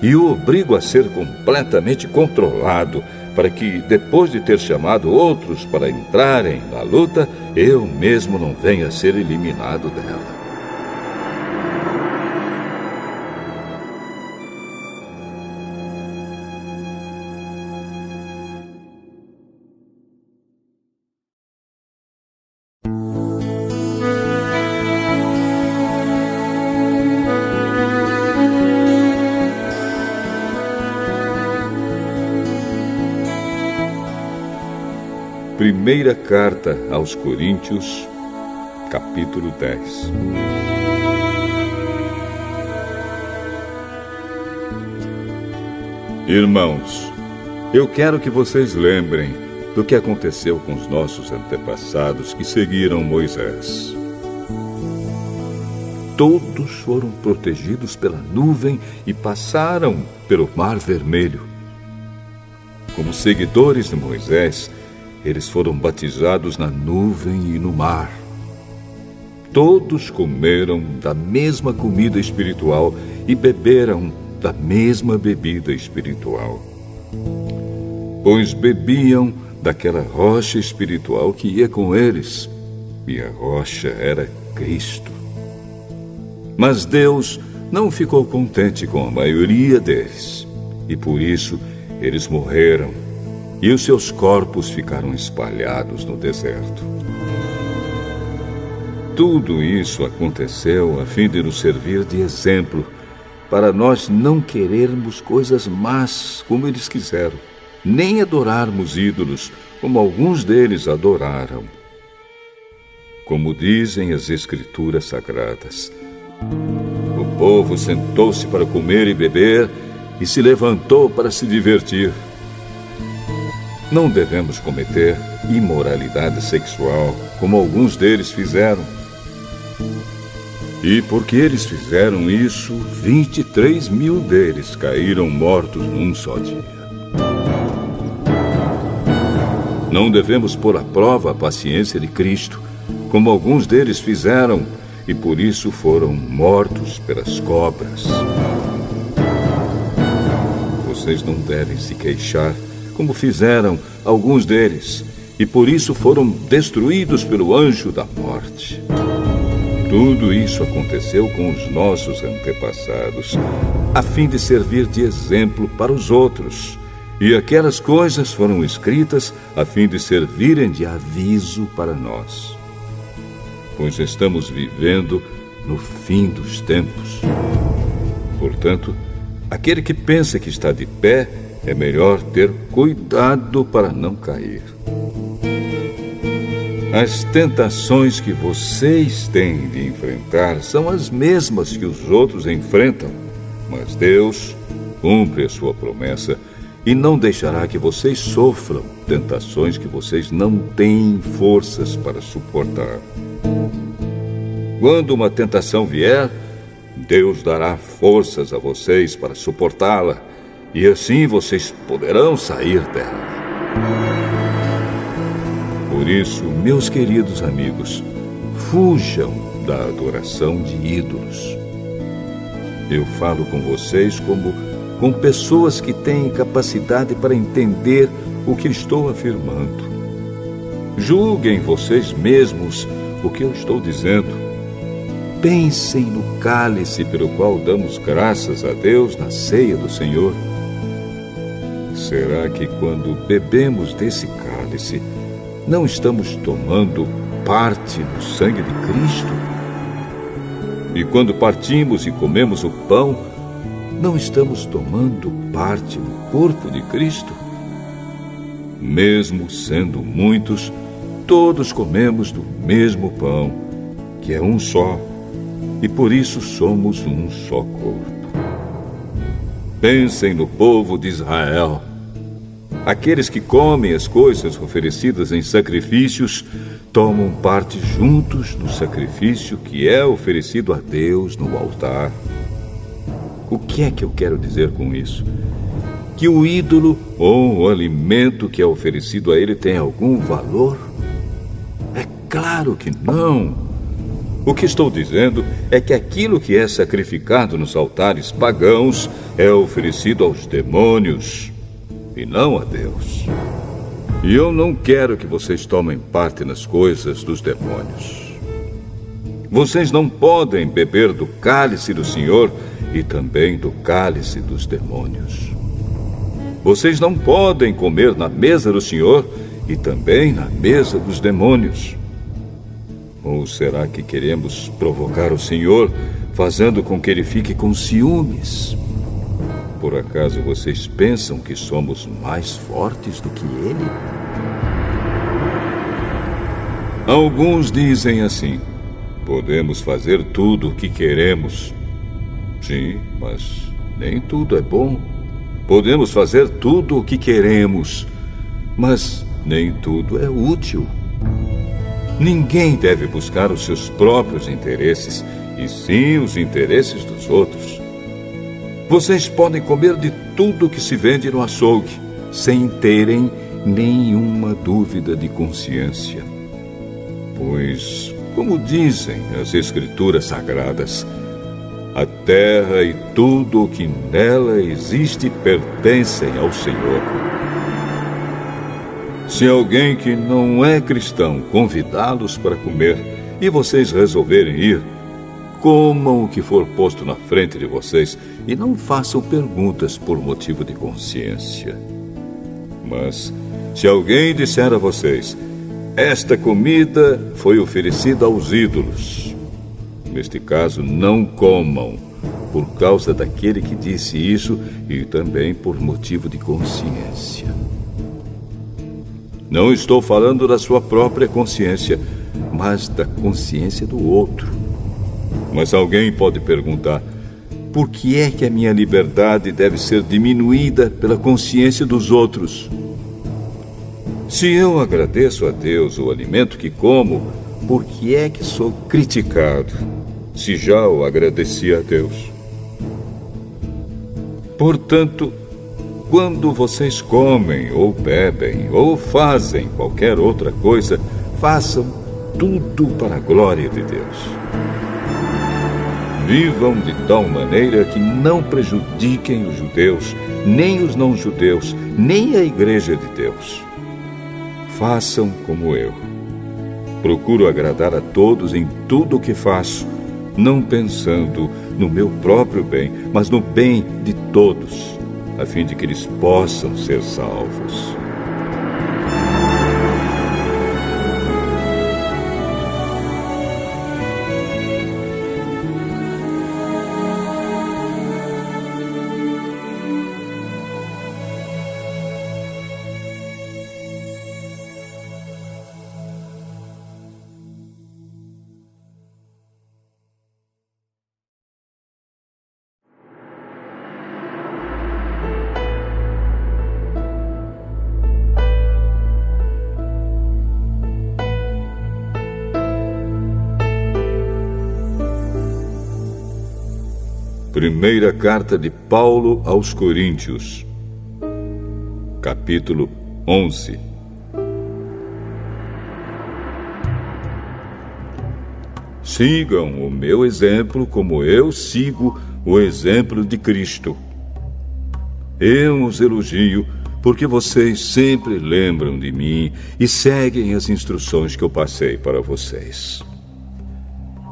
e o obrigo a ser completamente controlado para que, depois de ter chamado outros para entrarem na luta, eu mesmo não venha a ser eliminado dela. Primeira carta aos Coríntios, capítulo 10. Irmãos, eu quero que vocês lembrem do que aconteceu com os nossos antepassados que seguiram Moisés. Todos foram protegidos pela nuvem e passaram pelo Mar Vermelho. Como seguidores de Moisés, eles foram batizados na nuvem e no mar. Todos comeram da mesma comida espiritual e beberam da mesma bebida espiritual, pois bebiam daquela rocha espiritual que ia com eles, e a rocha era Cristo. Mas Deus não ficou contente com a maioria deles, e por isso eles morreram, e os seus corpos ficaram espalhados no deserto. Tudo isso aconteceu a fim de nos servir de exemplo, para nós não querermos coisas más como eles quiseram, nem adorarmos ídolos como alguns deles adoraram. Como dizem as Escrituras Sagradas, o povo sentou-se para comer e beber e se levantou para se divertir. Não devemos cometer imoralidade sexual, como alguns deles fizeram. E porque eles fizeram isso, 23 mil deles caíram mortos num só dia. Não devemos pôr à prova a paciência de Cristo, como alguns deles fizeram, e por isso foram mortos pelas cobras. Vocês não devem se queixar, como fizeram alguns deles, e por isso foram destruídos pelo anjo da morte. Tudo isso aconteceu com os nossos antepassados, a fim de servir de exemplo para os outros. E aquelas coisas foram escritas a fim de servirem de aviso para nós, pois estamos vivendo no fim dos tempos. Portanto, aquele que pensa que está de pé, é melhor ter cuidado para não cair. As tentações que vocês têm de enfrentar são as mesmas que os outros enfrentam, mas Deus cumpre a sua promessa e não deixará que vocês sofram tentações que vocês não têm forças para suportar. Quando uma tentação vier, Deus dará forças a vocês para suportá-la, e assim vocês poderão sair dela. Por isso, meus queridos amigos, fujam da adoração de ídolos. Eu falo com vocês como com pessoas que têm capacidade para entender o que estou afirmando. Julguem vocês mesmos o que eu estou dizendo. Pensem no cálice pelo qual damos graças a Deus na ceia do Senhor. Será que quando bebemos desse cálice, não estamos tomando parte no sangue de Cristo? E quando partimos e comemos o pão, não estamos tomando parte no corpo de Cristo? Mesmo sendo muitos, todos comemos do mesmo pão, que é um só, e por isso somos um só corpo. Pensem no povo de Israel. Aqueles que comem as coisas oferecidas em sacrifícios tomam parte juntos no sacrifício que é oferecido a Deus no altar. O que é que eu quero dizer com isso? Que o ídolo ou o alimento que é oferecido a ele tem algum valor? É claro que não. O que estou dizendo é que aquilo que é sacrificado nos altares pagãos é oferecido aos demônios e não a Deus. E eu não quero que vocês tomem parte nas coisas dos demônios. Vocês não podem beber do cálice do Senhor e também do cálice dos demônios. Vocês não podem comer na mesa do Senhor e também na mesa dos demônios. Ou será que queremos provocar o Senhor, fazendo com que ele fique com ciúmes? Por acaso vocês pensam que somos mais fortes do que ele? Alguns dizem assim: podemos fazer tudo o que queremos. Sim, mas nem tudo é bom. Podemos fazer tudo o que queremos, mas nem tudo é útil. Ninguém deve buscar os seus próprios interesses, e sim os interesses dos outros. Vocês podem comer de tudo que se vende no açougue, sem terem nenhuma dúvida de consciência. Pois, como dizem as Escrituras Sagradas, a terra e tudo o que nela existe pertencem ao Senhor. Se alguém que não é cristão convidá-los para comer e vocês resolverem ir, comam o que for posto na frente de vocês e não façam perguntas por motivo de consciência. Mas, se alguém disser a vocês: esta comida foi oferecida aos ídolos, neste caso, não comam, por causa daquele que disse isso e também por motivo de consciência. Não estou falando da sua própria consciência, mas da consciência do outro. Mas alguém pode perguntar: por que é que a minha liberdade deve ser diminuída pela consciência dos outros? Se eu agradeço a Deus o alimento que como, por que é que sou criticado, se já o agradeci a Deus? Portanto, quando vocês comem ou bebem ou fazem qualquer outra coisa, façam tudo para a glória de Deus. Vivam de tal maneira que não prejudiquem os judeus, nem os não-judeus, nem a Igreja de Deus. Façam como eu. Procuro agradar a todos em tudo o que faço, não pensando no meu próprio bem, mas no bem de todos, a fim de que eles possam ser salvos. Primeira carta de Paulo aos Coríntios, capítulo 11. Sigam o meu exemplo como eu sigo o exemplo de Cristo. Eu os elogio porque vocês sempre lembram de mim e seguem as instruções que eu passei para vocês.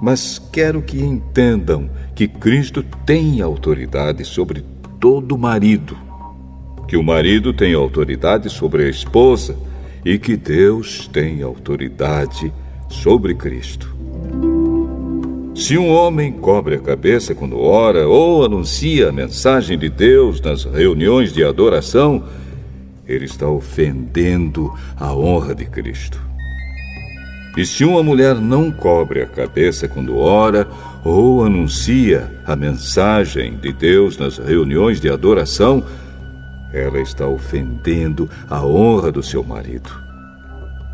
Mas quero que entendam que Cristo tem autoridade sobre todo marido, que o marido tem autoridade sobre a esposa e que Deus tem autoridade sobre Cristo. Se um homem cobre a cabeça quando ora ou anuncia a mensagem de Deus nas reuniões de adoração, ele está ofendendo a honra de Cristo. E se uma mulher não cobre a cabeça quando ora ou anuncia a mensagem de Deus nas reuniões de adoração, ela está ofendendo a honra do seu marido.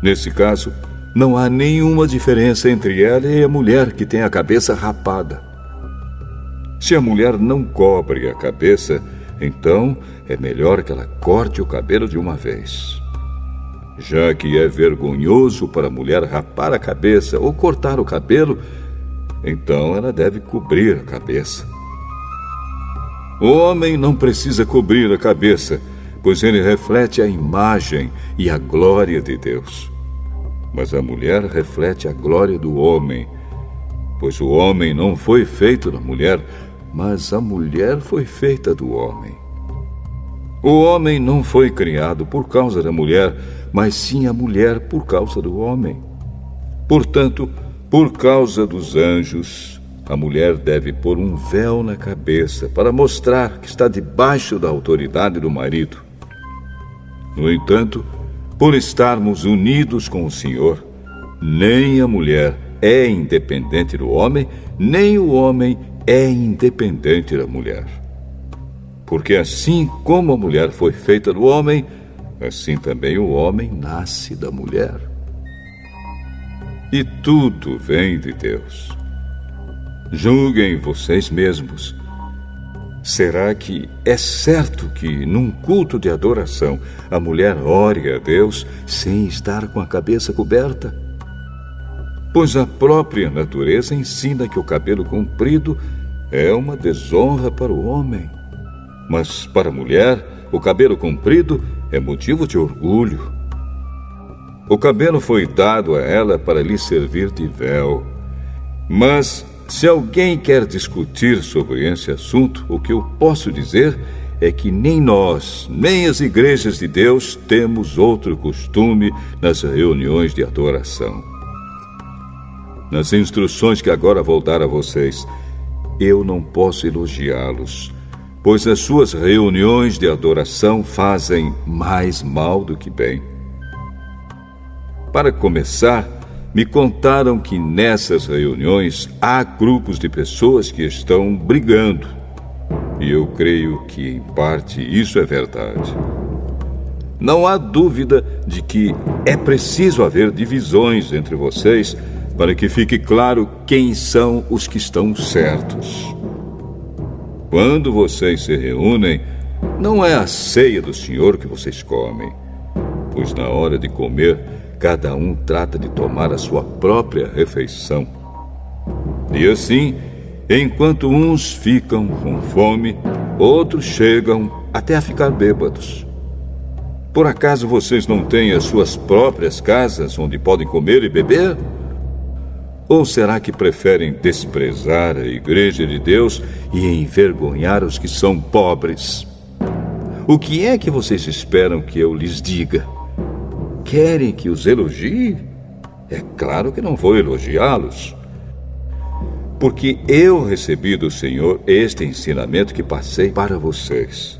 Nesse caso, não há nenhuma diferença entre ela e a mulher que tem a cabeça rapada. Se a mulher não cobre a cabeça, então é melhor que ela corte o cabelo de uma vez. Já que é vergonhoso para a mulher rapar a cabeça ou cortar o cabelo, então ela deve cobrir a cabeça. O homem não precisa cobrir a cabeça, pois ele reflete a imagem e a glória de Deus. Mas a mulher reflete a glória do homem, pois o homem não foi feito da mulher, mas a mulher foi feita do homem. O homem não foi criado por causa da mulher, mas sim a mulher por causa do homem. Portanto, por causa dos anjos, a mulher deve pôr um véu na cabeça para mostrar que está debaixo da autoridade do marido. No entanto, por estarmos unidos com o Senhor, nem a mulher é independente do homem, nem o homem é independente da mulher. Porque assim como a mulher foi feita do homem, assim também o homem nasce da mulher. E tudo vem de Deus. Julguem vocês mesmos. Será que é certo que, num culto de adoração, a mulher ore a Deus sem estar com a cabeça coberta? Pois a própria natureza ensina que o cabelo comprido é uma desonra para o homem. Mas para a mulher, o cabelo comprido é motivo de orgulho. O cabelo foi dado a ela para lhe servir de véu. Mas se alguém quer discutir sobre esse assunto, o que eu posso dizer é que nem nós, nem as igrejas de Deus temos outro costume nas reuniões de adoração. Nas instruções que agora vou dar a vocês, eu não posso elogiá-los, pois as suas reuniões de adoração fazem mais mal do que bem. Para começar, me contaram que nessas reuniões há grupos de pessoas que estão brigando. E eu creio que, em parte, isso é verdade. Não há dúvida de que é preciso haver divisões entre vocês para que fique claro quem são os que estão certos. Quando vocês se reúnem, não é a ceia do Senhor que vocês comem, pois na hora de comer, cada um trata de tomar a sua própria refeição. E assim, enquanto uns ficam com fome, outros chegam até a ficar bêbados. Por acaso vocês não têm as suas próprias casas onde podem comer e beber? Ou será que preferem desprezar a igreja de Deus e envergonhar os que são pobres? O que é que vocês esperam que eu lhes diga? Querem que os elogie? É claro que não vou elogiá-los. Porque eu recebi do Senhor este ensinamento que passei para vocês.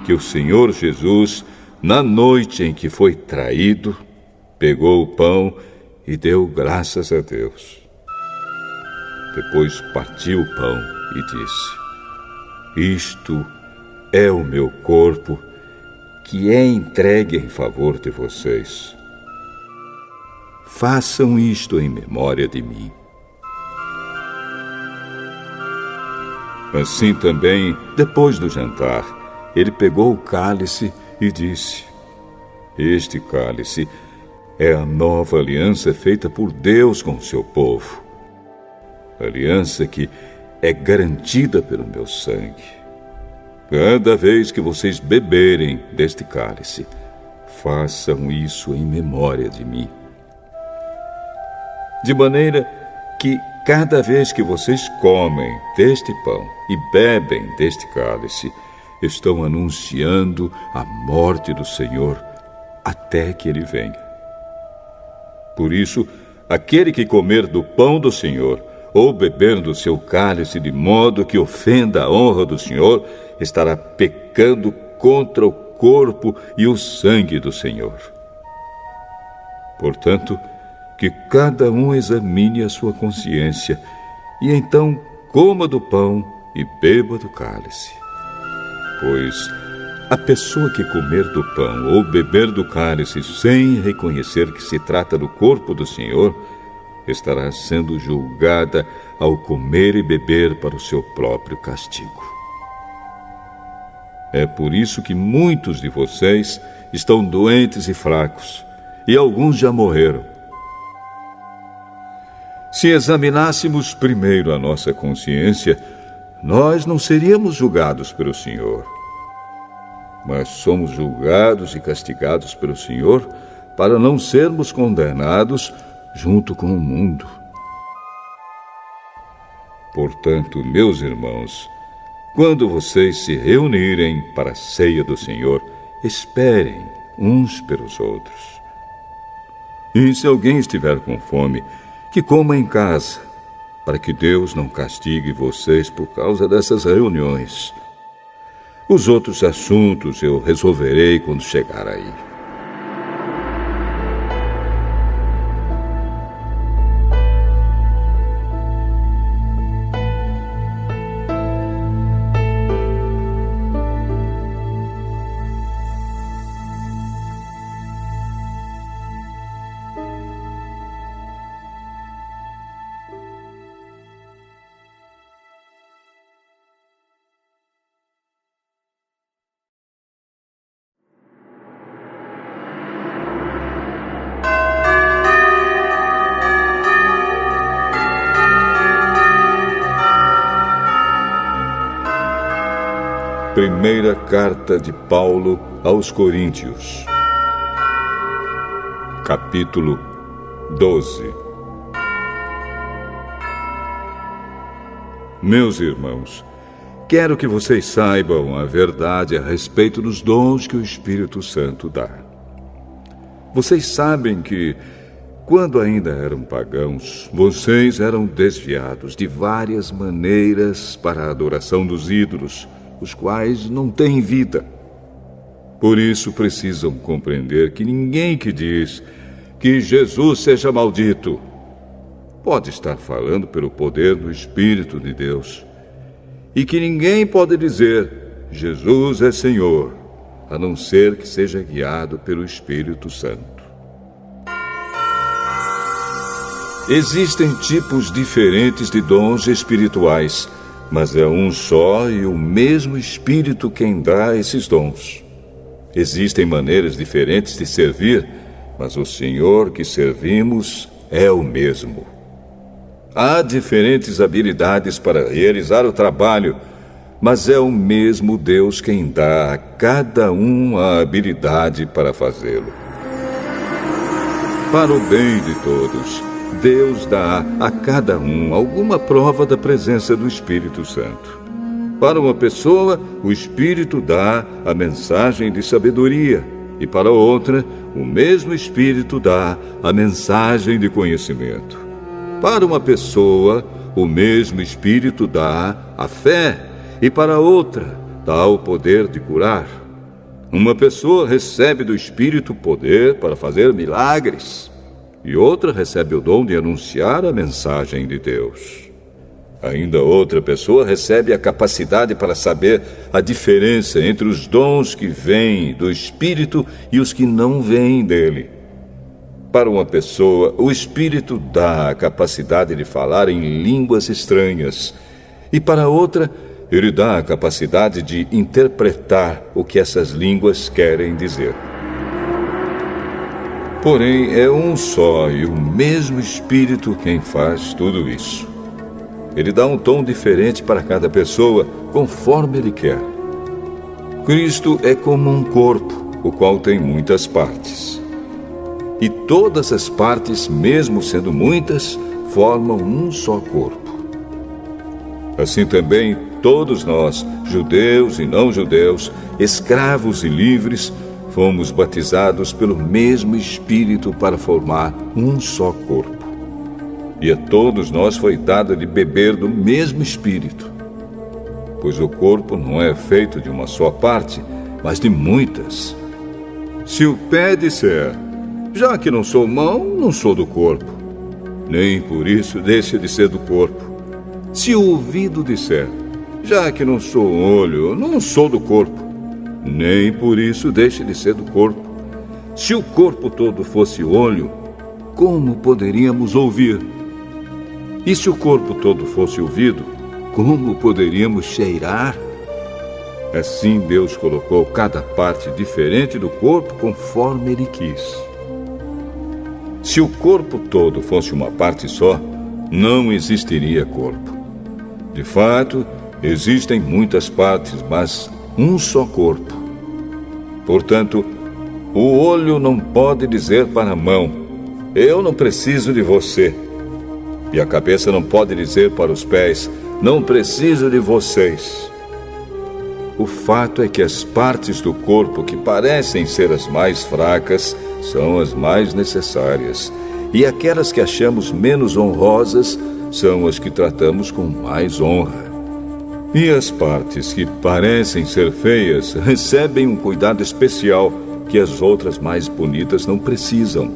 Que o Senhor Jesus, na noite em que foi traído, pegou o pão e deu graças a Deus. Depois partiu o pão e disse: Isto é o meu corpo, que é entregue em favor de vocês. Façam isto em memória de mim. Assim também, depois do jantar, ele pegou o cálice e disse: Este cálice é a nova aliança feita por Deus com seu povo. Aliança que é garantida pelo meu sangue. Cada vez que vocês beberem deste cálice, façam isso em memória de mim. De maneira que cada vez que vocês comem deste pão e bebem deste cálice, estão anunciando a morte do Senhor até que Ele venha. Por isso, aquele que comer do pão do Senhor ou beber do seu cálice de modo que ofenda a honra do Senhor, estará pecando contra o corpo e o sangue do Senhor. Portanto, que cada um examine a sua consciência e então coma do pão e beba do cálice. Pois A pessoa que comer do pão ou beber do cálice sem reconhecer que se trata do corpo do Senhor, estará sendo julgada ao comer e beber para o seu próprio castigo. É por isso que muitos de vocês estão doentes e fracos, e alguns já morreram. Se examinássemos primeiro a nossa consciência, nós não seríamos julgados pelo Senhor. Mas somos julgados e castigados pelo Senhor para não sermos condenados junto com o mundo. Portanto, meus irmãos, quando vocês se reunirem para a ceia do Senhor, esperem uns pelos outros. E se alguém estiver com fome, que coma em casa, para que Deus não castigue vocês por causa dessas reuniões. Os outros assuntos eu resolverei quando chegar aí. Primeira carta de Paulo aos Coríntios, capítulo 12. Meus irmãos, quero que vocês saibam a verdade a respeito dos dons que o Espírito Santo dá. Vocês sabem que, quando ainda eram pagãos, vocês eram desviados de várias maneiras para a adoração dos ídolos, os quais não têm vida. Por isso precisam compreender que ninguém que diz que Jesus seja maldito pode estar falando pelo poder do Espírito de Deus. E que ninguém pode dizer Jesus é Senhor, a não ser que seja guiado pelo Espírito Santo. Existem tipos diferentes de dons espirituais, mas é um só e o mesmo Espírito quem dá esses dons. Existem maneiras diferentes de servir, mas o Senhor que servimos é o mesmo. Há diferentes habilidades para realizar o trabalho, mas é o mesmo Deus quem dá a cada um a habilidade para fazê-lo. Para o bem de todos, Deus dá a cada um alguma prova da presença do Espírito Santo. Para uma pessoa, o Espírito dá a mensagem de sabedoria, e para outra, o mesmo Espírito dá a mensagem de conhecimento. Para uma pessoa, o mesmo Espírito dá a fé, e para outra, dá o poder de curar. Uma pessoa recebe do Espírito poder para fazer milagres, e outra recebe o dom de anunciar a mensagem de Deus. Ainda outra pessoa recebe a capacidade para saber a diferença entre os dons que vêm do Espírito e os que não vêm dele. Para uma pessoa, o Espírito dá a capacidade de falar em línguas estranhas, e para outra, ele dá a capacidade de interpretar o que essas línguas querem dizer. Porém, é um só e o mesmo Espírito quem faz tudo isso. Ele dá um tom diferente para cada pessoa, conforme ele quer. Cristo é como um corpo, o qual tem muitas partes. E todas as partes, mesmo sendo muitas, formam um só corpo. Assim também, todos nós, judeus e não judeus, escravos e livres, fomos batizados pelo mesmo Espírito para formar um só corpo. E a todos nós foi dado de beber do mesmo Espírito. Pois o corpo não é feito de uma só parte, mas de muitas. Se o pé disser, já que não sou mão, não sou do corpo, nem por isso deixa de ser do corpo. Se o ouvido disser, já que não sou olho, não sou do corpo, nem por isso deixe de ser do corpo. Se o corpo todo fosse olho, como poderíamos ouvir? E se o corpo todo fosse ouvido, como poderíamos cheirar? Assim Deus colocou cada parte diferente do corpo conforme Ele quis. Se o corpo todo fosse uma parte só, não existiria corpo. De fato, existem muitas partes, mas um só corpo. Portanto, o olho não pode dizer para a mão: eu não preciso de você. E a cabeça não pode dizer para os pés: não preciso de vocês. O fato é que as partes do corpo que parecem ser as mais fracas são as mais necessárias. E aquelas que achamos menos honrosas são as que tratamos com mais honra. E as partes que parecem ser feias recebem um cuidado especial que as outras mais bonitas não precisam.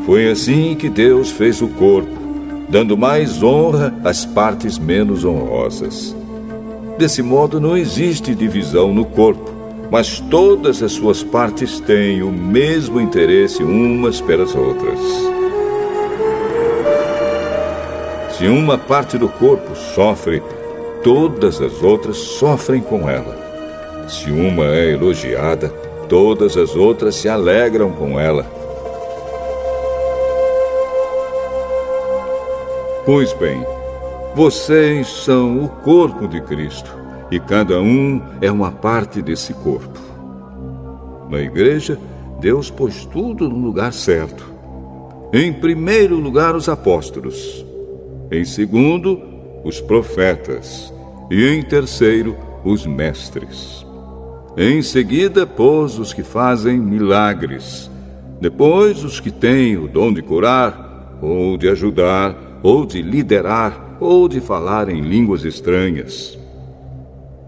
Foi assim que Deus fez o corpo, dando mais honra às partes menos honrosas. Desse modo, não existe divisão no corpo, mas todas as suas partes têm o mesmo interesse umas pelas outras. Se uma parte do corpo sofre, todas as outras sofrem com ela. Se uma é elogiada, todas as outras se alegram com ela. Pois bem, vocês são o corpo de Cristo, e cada um é uma parte desse corpo. Na igreja, Deus pôs tudo no lugar certo. Em primeiro lugar, os apóstolos. Em segundo, os profetas. E em terceiro, os mestres. Em seguida, pôs os que fazem milagres. Depois, os que têm o dom de curar, ou de ajudar, ou de liderar, ou de falar em línguas estranhas.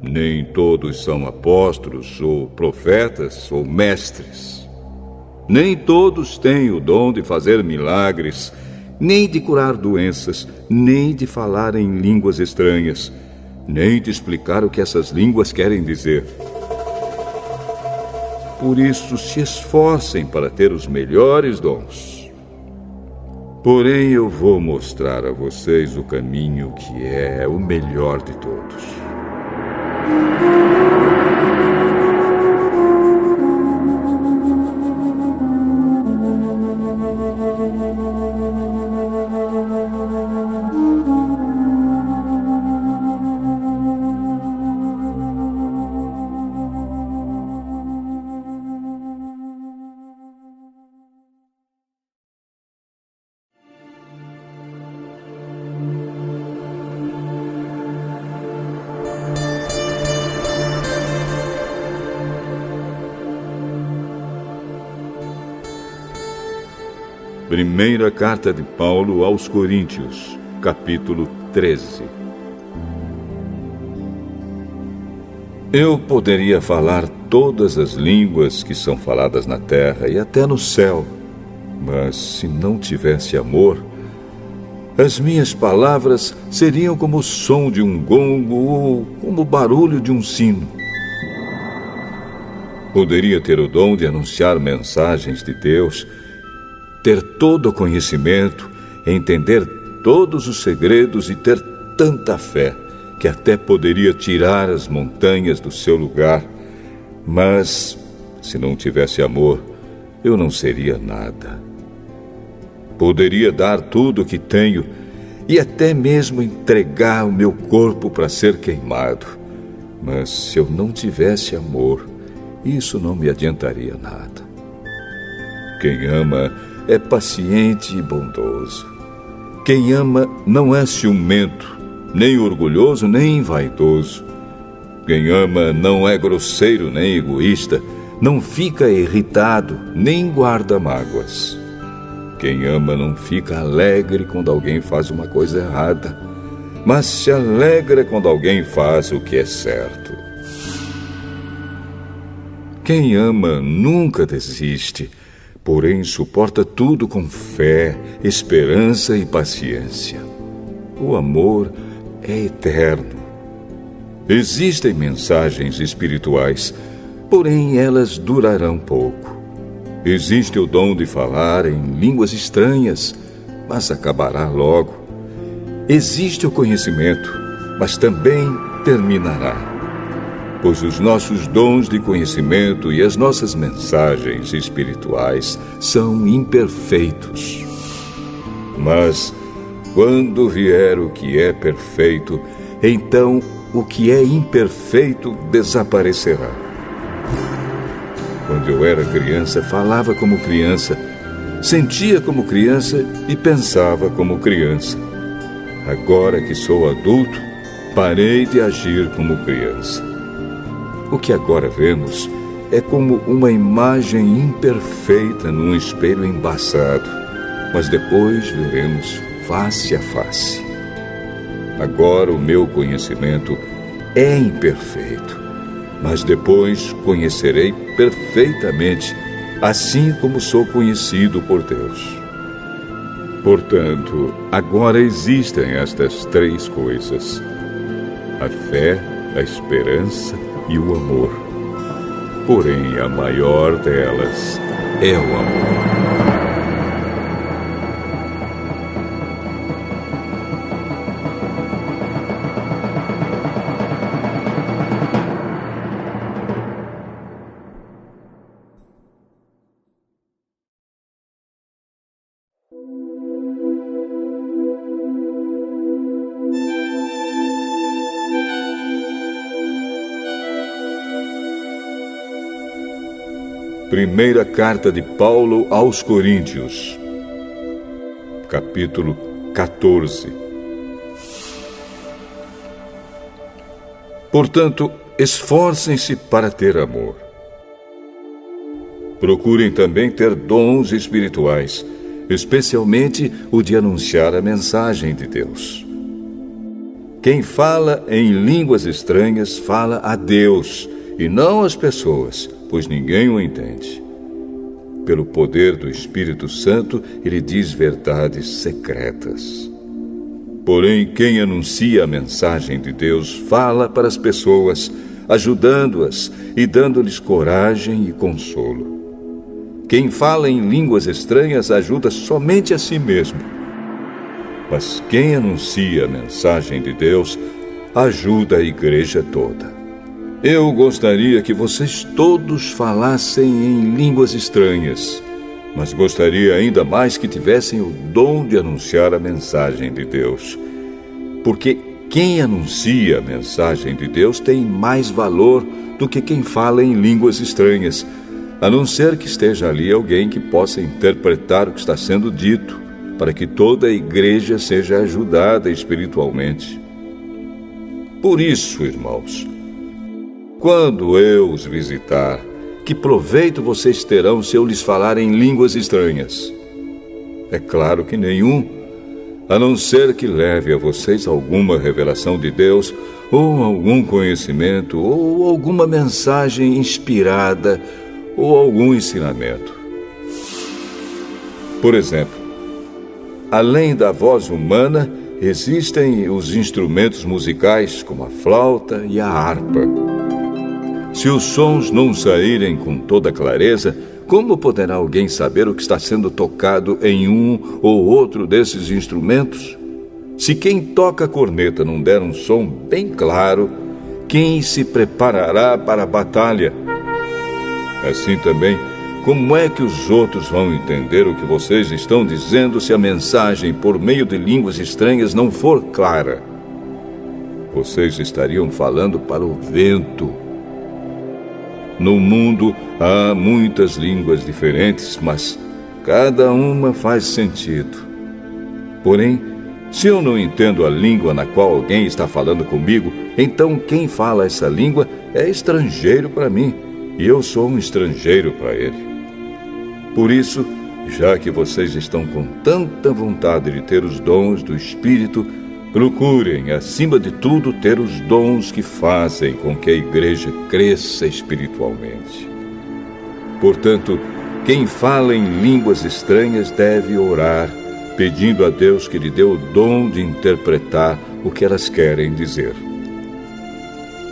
Nem todos são apóstolos, ou profetas, ou mestres. Nem todos têm o dom de fazer milagres, nem de curar doenças, nem de falar em línguas estranhas, nem de explicar o que essas línguas querem dizer. Por isso, se esforcem para ter os melhores dons. Porém, eu vou mostrar a vocês o caminho que é o melhor de todos. Primeira carta de Paulo aos Coríntios, capítulo 13. Eu poderia falar todas as línguas que são faladas na terra e até no céu, mas se não tivesse amor, as minhas palavras seriam como o som de um gongo ou como o barulho de um sino. Poderia ter o dom de anunciar mensagens de Deus, ter todo o conhecimento, entender todos os segredos e ter tanta fé que até poderia tirar as montanhas do seu lugar. Mas, se não tivesse amor, eu não seria nada. Poderia dar tudo o que tenho e até mesmo entregar o meu corpo para ser queimado. Mas se eu não tivesse amor, isso não me adiantaria nada. Quem ama é paciente e bondoso. Quem ama não é ciumento, nem orgulhoso, nem vaidoso. Quem ama não é grosseiro, nem egoísta, não fica irritado, nem guarda mágoas. Quem ama não fica alegre quando alguém faz uma coisa errada, mas se alegra quando alguém faz o que é certo. Quem ama nunca desiste, porém suporta tudo com fé, esperança e paciência. O amor é eterno. Existem mensagens espirituais, porém elas durarão pouco. Existe o dom de falar em línguas estranhas, mas acabará logo. Existe o conhecimento, mas também terminará. Pois os nossos dons de conhecimento e as nossas mensagens espirituais são imperfeitos. Mas, quando vier o que é perfeito, então o que é imperfeito desaparecerá. Quando eu era criança, falava como criança, sentia como criança e pensava como criança. Agora que sou adulto, parei de agir como criança. O que agora vemos é como uma imagem imperfeita num espelho embaçado, mas depois veremos face a face. Agora o meu conhecimento é imperfeito, mas depois conhecerei perfeitamente, assim como sou conhecido por Deus. Portanto, agora existem estas três coisas: a fé, a esperança e o amor. Porém, a maior delas é o amor. Primeira carta de Paulo aos Coríntios, capítulo 14. Portanto, esforcem-se para ter amor. Procurem também ter dons espirituais, especialmente o de anunciar a mensagem de Deus. Quem fala em línguas estranhas fala a Deus e não às pessoas, pois ninguém o entende. Pelo poder do Espírito Santo, ele diz verdades secretas. Porém, quem anuncia a mensagem de Deus fala para as pessoas, ajudando-as e dando-lhes coragem e consolo. Quem fala em línguas estranhas ajuda somente a si mesmo. Mas quem anuncia a mensagem de Deus ajuda a igreja toda. Eu gostaria que vocês todos falassem em línguas estranhas, mas gostaria ainda mais que tivessem o dom de anunciar a mensagem de Deus. Porque quem anuncia a mensagem de Deus tem mais valor do que quem fala em línguas estranhas, a não ser que esteja ali alguém que possa interpretar o que está sendo dito, para que toda a igreja seja ajudada espiritualmente. Por isso, irmãos, quando eu os visitar, que proveito vocês terão se eu lhes falar em línguas estranhas? É claro que nenhum, a não ser que leve a vocês alguma revelação de Deus, ou algum conhecimento, ou alguma mensagem inspirada, ou algum ensinamento. Por exemplo, além da voz humana, existem os instrumentos musicais, como a flauta e a harpa. Se os sons não saírem com toda clareza, como poderá alguém saber o que está sendo tocado em um ou outro desses instrumentos? Se quem toca a corneta não der um som bem claro, quem se preparará para a batalha? Assim também, como é que os outros vão entender o que vocês estão dizendo se a mensagem por meio de línguas estranhas não for clara? Vocês estariam falando para o vento. No mundo há muitas línguas diferentes, mas cada uma faz sentido. Porém, se eu não entendo a língua na qual alguém está falando comigo, então quem fala essa língua é estrangeiro para mim, e eu sou um estrangeiro para ele. Por isso, já que vocês estão com tanta vontade de ter os dons do Espírito, procurem, acima de tudo, ter os dons que fazem com que a igreja cresça espiritualmente. Portanto, quem fala em línguas estranhas deve orar, pedindo a Deus que lhe dê o dom de interpretar o que elas querem dizer.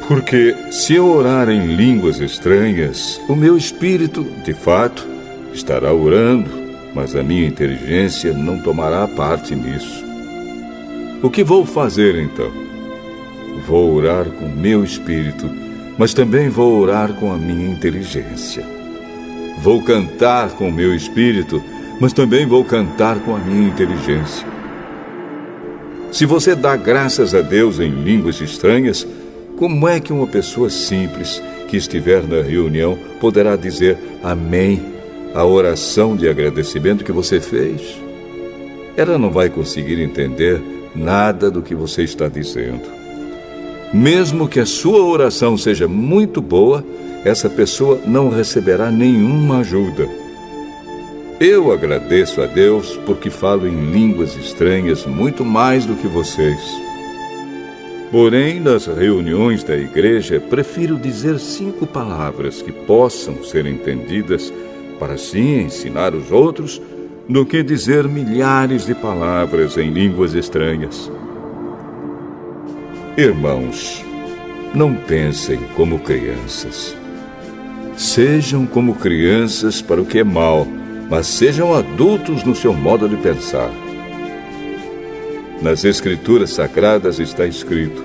Porque se eu orar em línguas estranhas, o meu espírito, de fato, estará orando, mas a minha inteligência não tomará parte nisso. O que vou fazer então? Vou orar com o meu espírito, mas também vou orar com a minha inteligência. Vou cantar com o meu espírito, mas também vou cantar com a minha inteligência. Se você dá graças a Deus em línguas estranhas, como é que uma pessoa simples que estiver na reunião poderá dizer amém à oração de agradecimento que você fez? Ela não vai conseguir entender nada do que você está dizendo. Mesmo que a sua oração seja muito boa, essa pessoa não receberá nenhuma ajuda. Eu agradeço a Deus porque falo em línguas estranhas muito mais do que vocês. Porém, nas reuniões da igreja, prefiro dizer 5 palavras que possam ser entendidas para assim ensinar os outros, do que dizer milhares de palavras em línguas estranhas. Irmãos, não pensem como crianças. Sejam como crianças para o que é mal, mas sejam adultos no seu modo de pensar. Nas Escrituras Sagradas está escrito: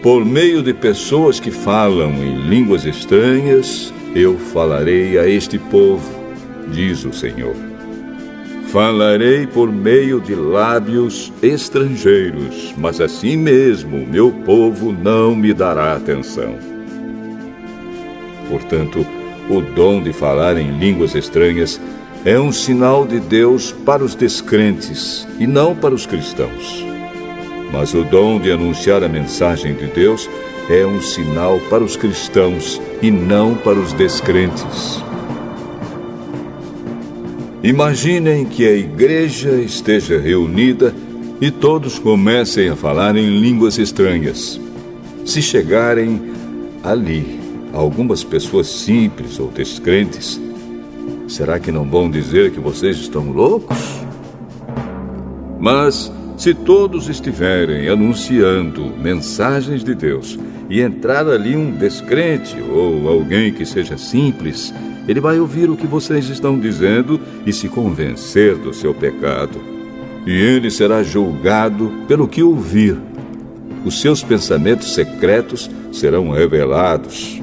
por meio de pessoas que falam em línguas estranhas, eu falarei a este povo, diz o Senhor. Falarei por meio de lábios estrangeiros, mas assim mesmo meu povo não me dará atenção. Portanto, o dom de falar em línguas estranhas é um sinal de Deus para os descrentes e não para os cristãos. Mas o dom de anunciar a mensagem de Deus é um sinal para os cristãos e não para os descrentes. Imaginem que a igreja esteja reunida e todos comecem a falar em línguas estranhas. Se chegarem ali algumas pessoas simples ou descrentes, será que não vão dizer que vocês estão loucos? Mas se todos estiverem anunciando mensagens de Deus e entrar ali um descrente ou alguém que seja simples, ele vai ouvir o que vocês estão dizendo e se convencer do seu pecado. E ele será julgado pelo que ouvir. Os seus pensamentos secretos serão revelados.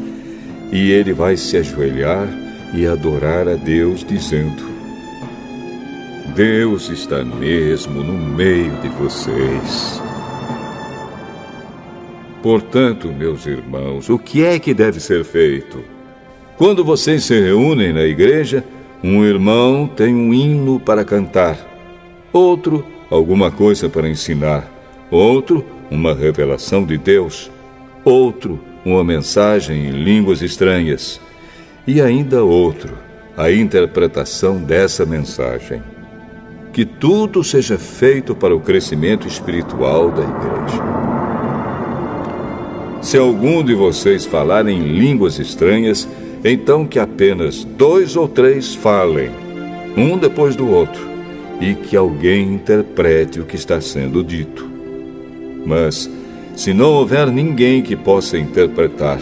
E ele vai se ajoelhar e adorar a Deus, dizendo: Deus está mesmo no meio de vocês. Portanto, meus irmãos, o que é que deve ser feito? Quando vocês se reúnem na igreja, um irmão tem um hino para cantar, outro, alguma coisa para ensinar, outro, uma revelação de Deus, outro, uma mensagem em línguas estranhas, e ainda outro, a interpretação dessa mensagem. Que tudo seja feito para o crescimento espiritual da igreja. Se algum de vocês falar em línguas estranhas, então que apenas 2 ou 3 falem, um depois do outro, e que alguém interprete o que está sendo dito. Mas, se não houver ninguém que possa interpretar,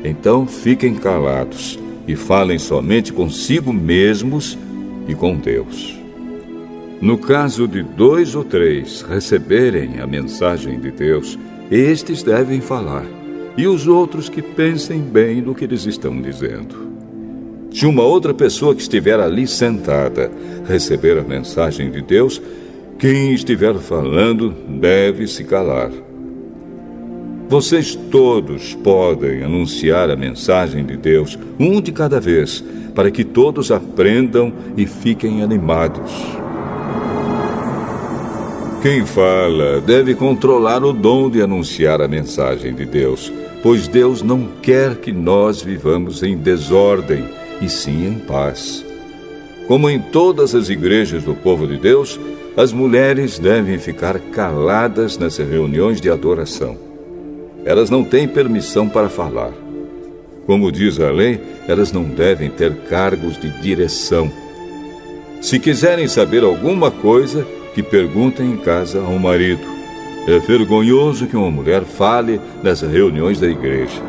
então fiquem calados e falem somente consigo mesmos e com Deus. No caso de 2 ou 3 receberem a mensagem de Deus, estes devem falar, e os outros que pensem bem no que eles estão dizendo. Se uma outra pessoa que estiver ali sentada receber a mensagem de Deus, quem estiver falando deve se calar. Vocês todos podem anunciar a mensagem de Deus, um de cada vez, para que todos aprendam e fiquem animados. Quem fala deve controlar o dom de anunciar a mensagem de Deus, pois Deus não quer que nós vivamos em desordem, e sim em paz. Como em todas as igrejas do povo de Deus, as mulheres devem ficar caladas nas reuniões de adoração. Elas não têm permissão para falar. Como diz a lei, elas não devem ter cargos de direção. Se quiserem saber alguma coisa, que perguntem em casa ao marido. É vergonhoso que uma mulher fale nas reuniões da igreja.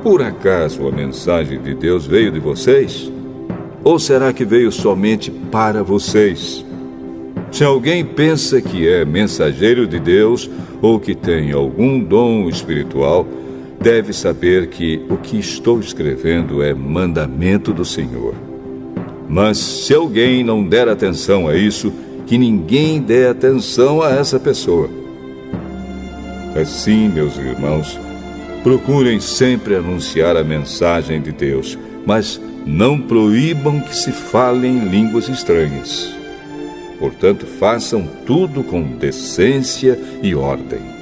Por acaso a mensagem de Deus veio de vocês? Ou será que veio somente para vocês? Se alguém pensa que é mensageiro de Deus ou que tem algum dom espiritual, deve saber que o que estou escrevendo é mandamento do Senhor. Mas se alguém não der atenção a isso, que ninguém dê atenção a essa pessoa. Assim, meus irmãos, procurem sempre anunciar a mensagem de Deus, mas não proíbam que se falem línguas estranhas. Portanto, façam tudo com decência e ordem.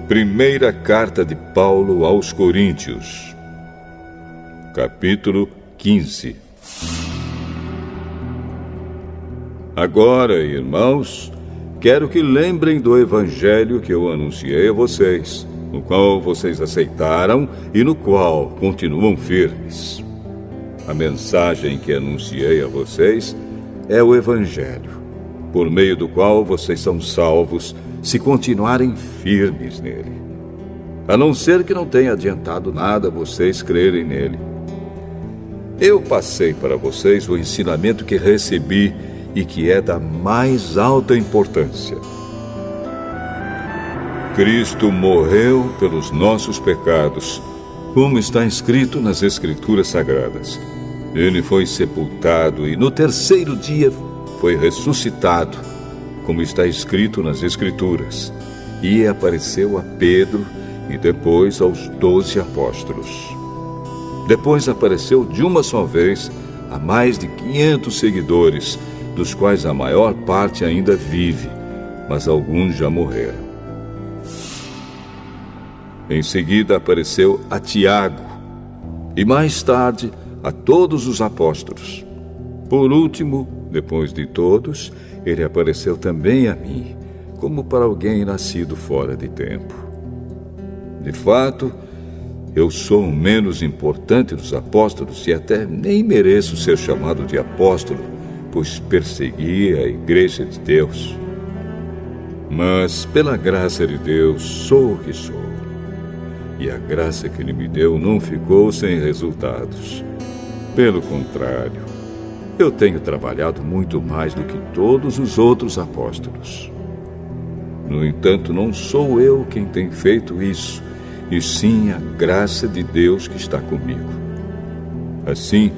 Primeira carta de Paulo aos Coríntios, capítulo 15. Agora, irmãos, quero que lembrem do evangelho que eu anunciei a vocês, no qual vocês aceitaram e no qual continuam firmes. A mensagem que anunciei a vocês é o evangelho, por meio do qual vocês são salvos, se continuarem firmes nele. A não ser que não tenha adiantado nada vocês crerem nele. Eu passei para vocês o ensinamento que recebi e que é da mais alta importância. Cristo morreu pelos nossos pecados, como está escrito nas Escrituras Sagradas. Ele foi sepultado e no terceiro dia foi ressuscitado, como está escrito nas Escrituras, e apareceu a Pedro e depois aos 12 apóstolos. Depois apareceu de uma só vez a mais de 500 seguidores, dos quais a maior parte ainda vive, mas alguns já morreram. Em seguida apareceu a Tiago, e mais tarde a todos os apóstolos. Por último, depois de todos, ele apareceu também a mim, como para alguém nascido fora de tempo. De fato, eu sou o menos importante dos apóstolos e até nem mereço ser chamado de apóstolo, pois persegui a igreja de Deus. Mas, pela graça de Deus, sou o que sou. E a graça que Ele me deu não ficou sem resultados. Pelo contrário, eu tenho trabalhado muito mais do que todos os outros apóstolos. No entanto, não sou eu quem tem feito isso, e sim a graça de Deus que está comigo. Assim,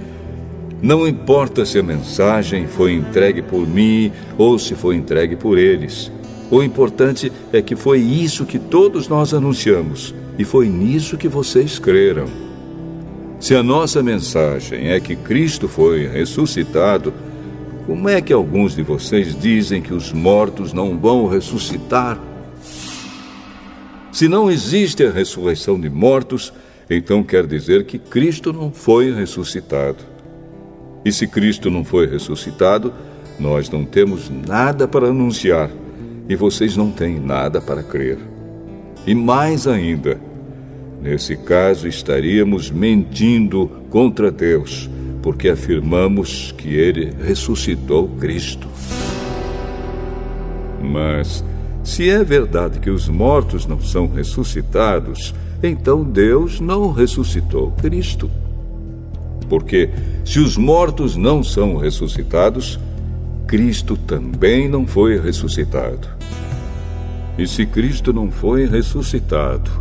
não importa se a mensagem foi entregue por mim ou se foi entregue por eles. O importante é que foi isso que todos nós anunciamos, e foi nisso que vocês creram. Se a nossa mensagem é que Cristo foi ressuscitado, como é que alguns de vocês dizem que os mortos não vão ressuscitar? Se não existe a ressurreição de mortos, então quer dizer que Cristo não foi ressuscitado. E se Cristo não foi ressuscitado, nós não temos nada para anunciar, e vocês não têm nada para crer. E mais ainda, nesse caso estaríamos mentindo contra Deus, porque afirmamos que Ele ressuscitou Cristo. Mas, se é verdade que os mortos não são ressuscitados, então Deus não ressuscitou Cristo. Porque, se os mortos não são ressuscitados, Cristo também não foi ressuscitado. E se Cristo não foi ressuscitado,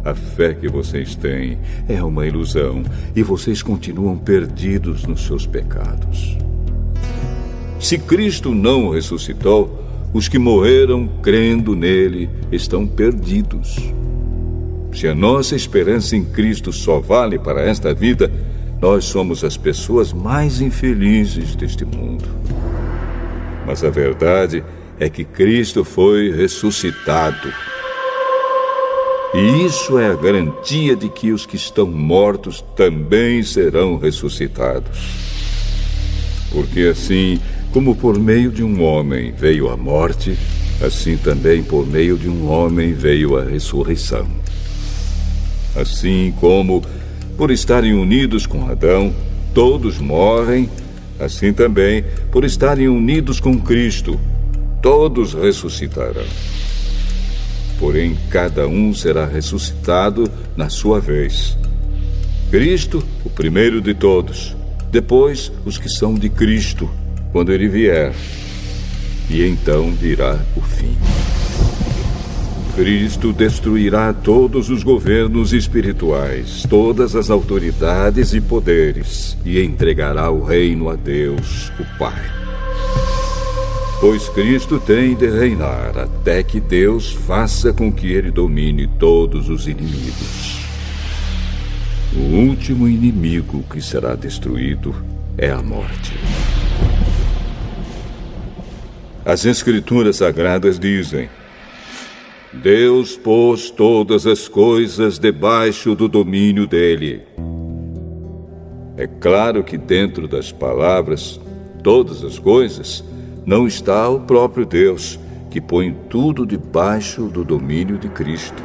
a fé que vocês têm é uma ilusão e vocês continuam perdidos nos seus pecados. Se Cristo não ressuscitou, os que morreram crendo nele estão perdidos. Se a nossa esperança em Cristo só vale para esta vida, nós somos as pessoas mais infelizes deste mundo. Mas a verdade é que Cristo foi ressuscitado. E isso é a garantia de que os que estão mortos também serão ressuscitados. Porque assim como por meio de um homem veio a morte, assim também por meio de um homem veio a ressurreição. Assim como, por estarem unidos com Adão, todos morrem, assim também, por estarem unidos com Cristo, todos ressuscitarão. Porém, cada um será ressuscitado na sua vez. Cristo, o primeiro de todos, depois os que são de Cristo, quando ele vier. E então virá o fim. Cristo destruirá todos os governos espirituais, todas as autoridades e poderes, e entregará o reino a Deus, o Pai. Pois Cristo tem de reinar até que Deus faça com que ele domine todos os inimigos. O último inimigo que será destruído é a morte. As Escrituras Sagradas dizem: Deus pôs todas as coisas debaixo do domínio dele. É claro que dentro das palavras, todas as coisas, não está o próprio Deus, que põe tudo debaixo do domínio de Cristo.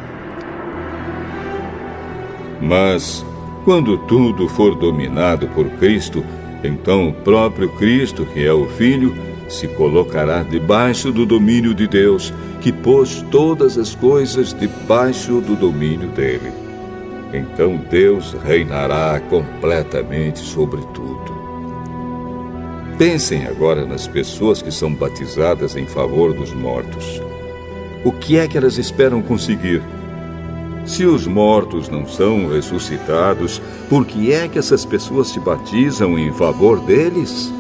Mas, quando tudo for dominado por Cristo, então o próprio Cristo, que é o Filho, se colocará debaixo do domínio de Deus, que pôs todas as coisas debaixo do domínio dele. Então Deus reinará completamente sobre tudo. Pensem agora nas pessoas que são batizadas em favor dos mortos. O que é que elas esperam conseguir? Se os mortos não são ressuscitados, por que é que essas pessoas se batizam em favor deles?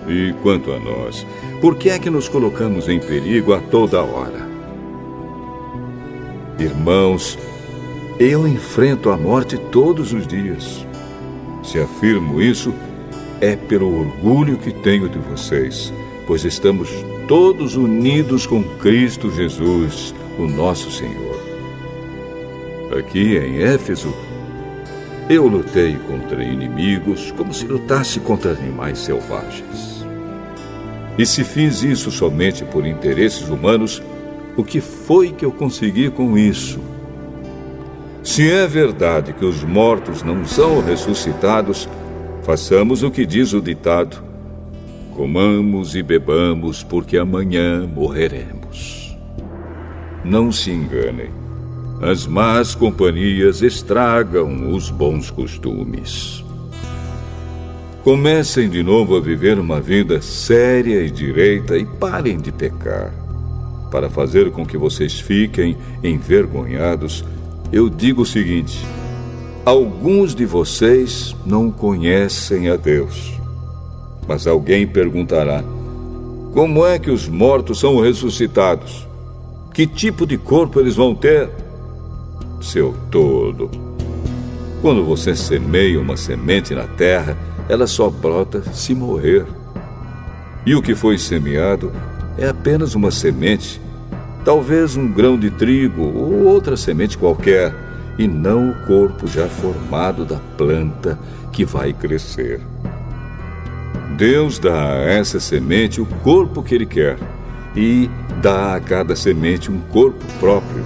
E quanto a nós, por que é que nos colocamos em perigo a toda hora? Irmãos, eu enfrento a morte todos os dias. Se afirmo isso, é pelo orgulho que tenho de vocês, pois estamos todos unidos com Cristo Jesus, o nosso Senhor. Aqui em Éfeso, eu lutei contra inimigos como se lutasse contra animais selvagens. E se fiz isso somente por interesses humanos, o que foi que eu consegui com isso? Se é verdade que os mortos não são ressuscitados, façamos o que diz o ditado: comamos e bebamos, porque amanhã morreremos. Não se enganem. As más companhias estragam os bons costumes. Comecem de novo a viver uma vida séria e direita e parem de pecar. Para fazer com que vocês fiquem envergonhados, eu digo o seguinte: alguns de vocês não conhecem a Deus. Mas alguém perguntará: como é que os mortos são ressuscitados? Que tipo de corpo eles vão ter? Seu tolo! Quando você semeia uma semente na terra, ela só brota se morrer. E o que foi semeado é apenas uma semente, talvez um grão de trigo ou outra semente qualquer, e não o corpo já formado da planta que vai crescer. Deus dá a essa semente o corpo que Ele quer e dá a cada semente um corpo próprio.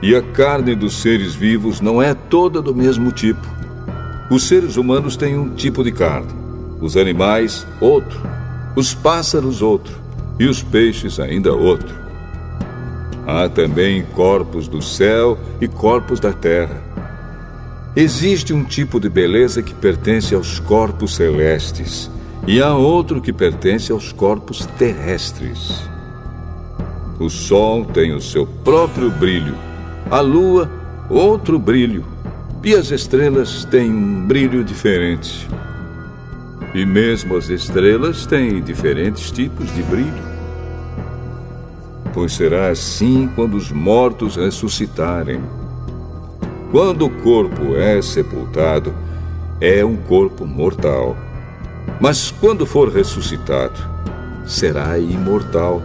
E a carne dos seres vivos não é toda do mesmo tipo. Os seres humanos têm um tipo de carne, os animais, outro, os pássaros, outro, e os peixes, ainda outro. Há também corpos do céu e corpos da terra. Existe um tipo de beleza que pertence aos corpos celestes, e há outro que pertence aos corpos terrestres. O sol tem o seu próprio brilho, a lua, outro brilho, e as estrelas têm um brilho diferente. E mesmo as estrelas têm diferentes tipos de brilho. pois será assim quando os mortos ressuscitarem. Quando o corpo é sepultado, é um corpo mortal. Mas quando for ressuscitado, será imortal.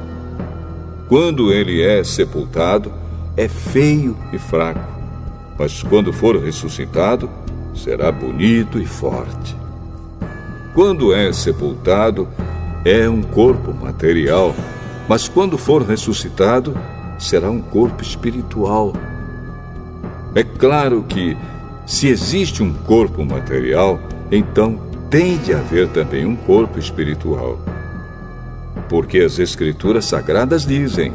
Quando ele é sepultado, é feio e fraco. Mas quando for ressuscitado, será bonito e forte. Quando é sepultado, é um corpo material. Mas quando for ressuscitado, será um corpo espiritual. É claro que, se existe um corpo material, então tem de haver também um corpo espiritual. Porque as Escrituras Sagradas dizem: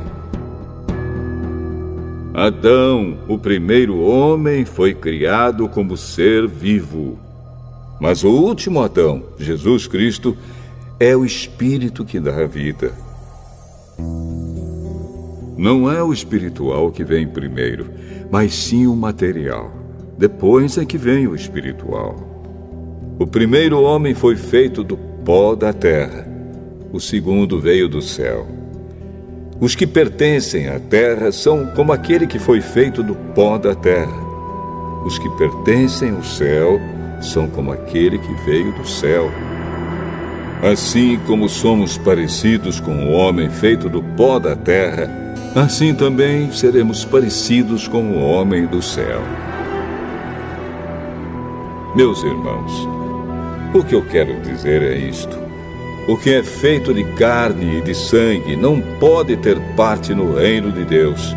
Adão, o primeiro homem, foi criado como ser vivo. Mas o último Adão, Jesus Cristo, é o Espírito que dá a vida. Não é o espiritual que vem primeiro, mas sim o material. Depois é que vem o espiritual. O primeiro homem foi feito do pó da terra. O segundo veio do céu. Os que pertencem à terra são como aquele que foi feito do pó da terra. Os que pertencem ao céu são como aquele que veio do céu. Assim como somos parecidos com o homem feito do pó da terra, assim também seremos parecidos com o homem do céu. Meus irmãos, o que eu quero dizer é isto: o que é feito de carne e de sangue não pode ter parte no reino de Deus,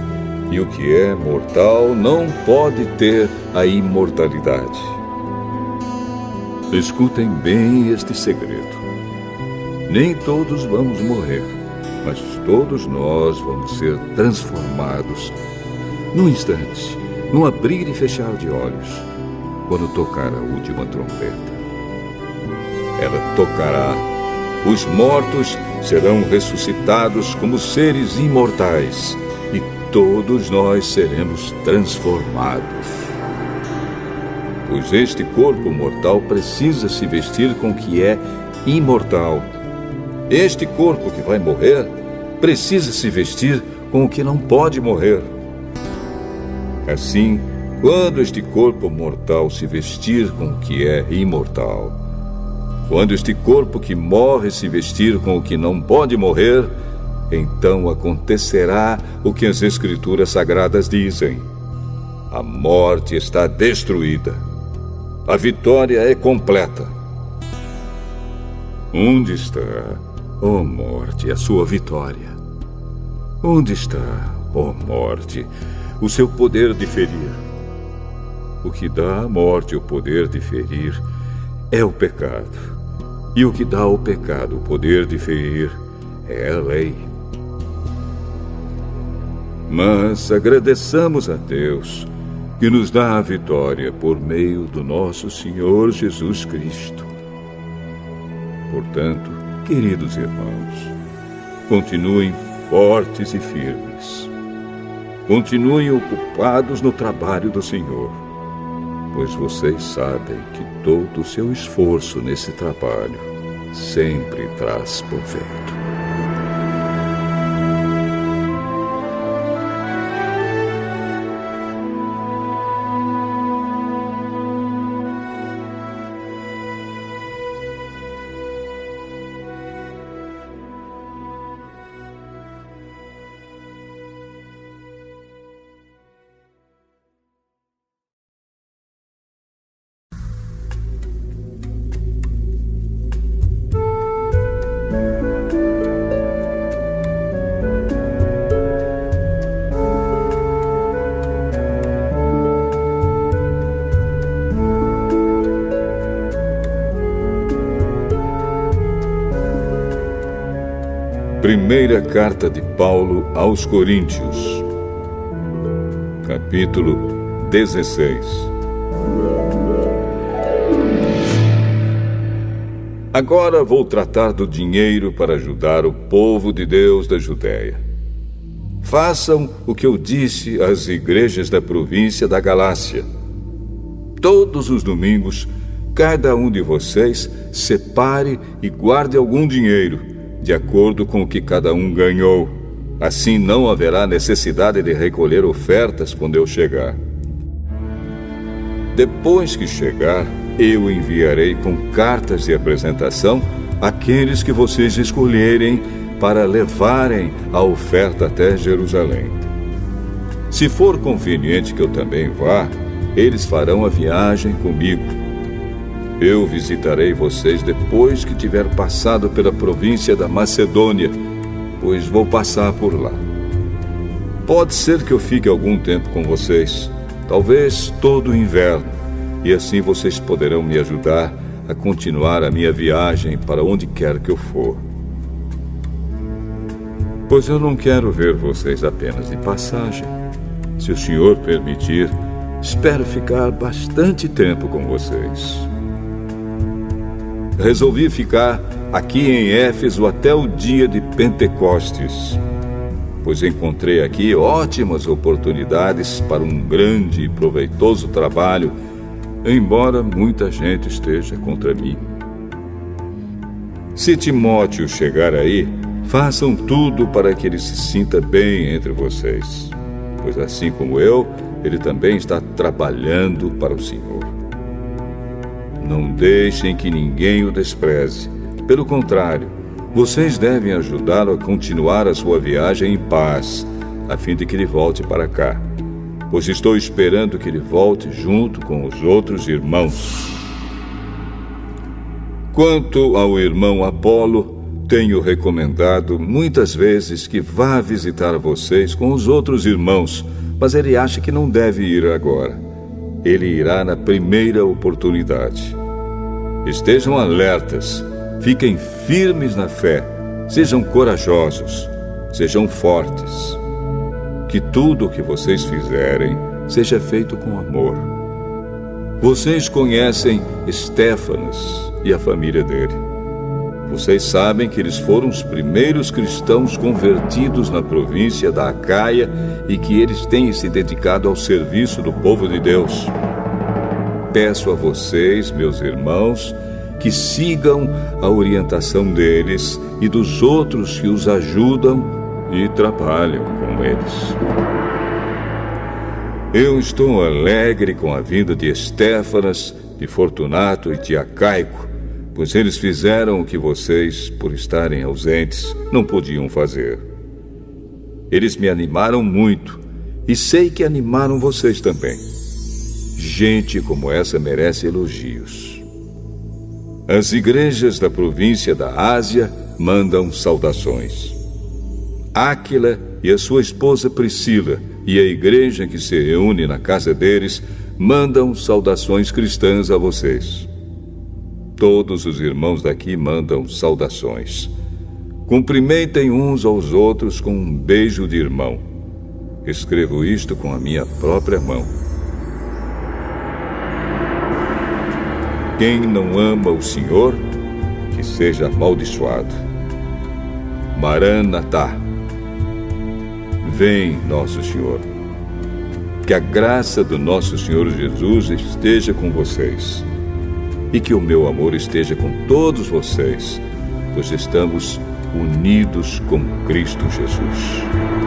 e o que é mortal não pode ter a imortalidade. Escutem bem este segredo. Nem todos vamos morrer, mas todos nós vamos ser transformados num instante, num abrir e fechar de olhos, quando tocar a última trombeta. Ela tocará. Os mortos serão ressuscitados como seres imortais, e todos nós seremos transformados. Pois este corpo mortal precisa se vestir com o que é imortal. Este corpo que vai morrer precisa se vestir com o que não pode morrer. Assim, quando este corpo mortal se vestir com o que é imortal, quando este corpo que morre se vestir com o que não pode morrer, então acontecerá o que as Escrituras Sagradas dizem: a morte está destruída. A vitória é completa. Onde está, ó morte, a sua vitória? Onde está, ó morte, o seu poder de ferir? O que dá à morte o poder de ferir é o pecado. E o que dá ao pecado o poder de ferir é a lei. Mas agradeçamos a Deus, que nos dá a vitória por meio do nosso Senhor Jesus Cristo. Portanto, queridos irmãos, continuem fortes e firmes. Continuem ocupados no trabalho do Senhor, pois vocês sabem que todo o seu esforço nesse trabalho sempre traz proveito. Primeira carta de Paulo aos Coríntios, capítulo 16. Agora vou tratar do dinheiro para ajudar o povo de Deus da Judéia. Façam o que eu disse às igrejas da província da Galácia. Todos os domingos, cada um de vocês separe e guarde algum dinheiro, de acordo com o que cada um ganhou, Assim não haverá necessidade de recolher ofertas quando eu chegar. Depois que chegar, eu enviarei com cartas de apresentação aqueles que vocês escolherem para levarem a oferta até Jerusalém. Se for conveniente que eu também vá, eles farão a viagem comigo. Eu visitarei vocês depois que tiver passado pela província da Macedônia, pois vou passar por lá. Pode ser que eu fique algum tempo com vocês, talvez todo o inverno, e assim vocês poderão me ajudar a continuar a minha viagem para onde quer que eu for. Pois eu não quero ver vocês apenas de passagem. Se o Senhor permitir, espero ficar bastante tempo com vocês. Resolvi ficar aqui em Éfeso até o dia de Pentecostes, pois encontrei aqui ótimas oportunidades para um grande e proveitoso trabalho, embora muita gente esteja contra mim. Se Timóteo chegar aí, façam tudo para que ele se sinta bem entre vocês, pois assim como eu, ele também está trabalhando para o Senhor. Não deixem que ninguém o despreze. Pelo contrário, vocês devem ajudá-lo a continuar a sua viagem em paz, a fim de que ele volte para cá, pois estou esperando que ele volte junto com os outros irmãos. Quanto ao irmão Apolo, tenho recomendado muitas vezes que vá visitar vocês com os outros irmãos, mas ele acha que não deve ir agora. Ele irá na primeira oportunidade. Estejam alertas, fiquem firmes na fé, sejam corajosos, sejam fortes. Que tudo o que vocês fizerem seja feito com amor. Vocês conhecem Estéfanas e a família dele. Vocês sabem que eles foram os primeiros cristãos convertidos na província da Acaia e que eles têm se dedicado ao serviço do povo de Deus. Peço a vocês, meus irmãos, que sigam a orientação deles e dos outros que os ajudam e trabalham com eles. Eu estou alegre com a vinda de Estéfanas, de Fortunato e de Acaico, pois eles fizeram o que vocês, por estarem ausentes, não podiam fazer. Eles me animaram muito e sei que animaram vocês também. Gente como essa merece elogios. As igrejas da província da Ásia mandam saudações. Áquila e a sua esposa Priscila e a igreja que se reúne na casa deles mandam saudações cristãs a vocês. Todos os irmãos daqui mandam saudações. Cumprimentem uns aos outros com um beijo de irmão. Escrevo isto com a minha própria mão. Quem não ama o Senhor, que seja amaldiçoado. Maranatá. Vem, nosso Senhor. Que a graça do nosso Senhor Jesus esteja com vocês. E que o meu amor esteja com todos vocês, pois estamos unidos com Cristo Jesus.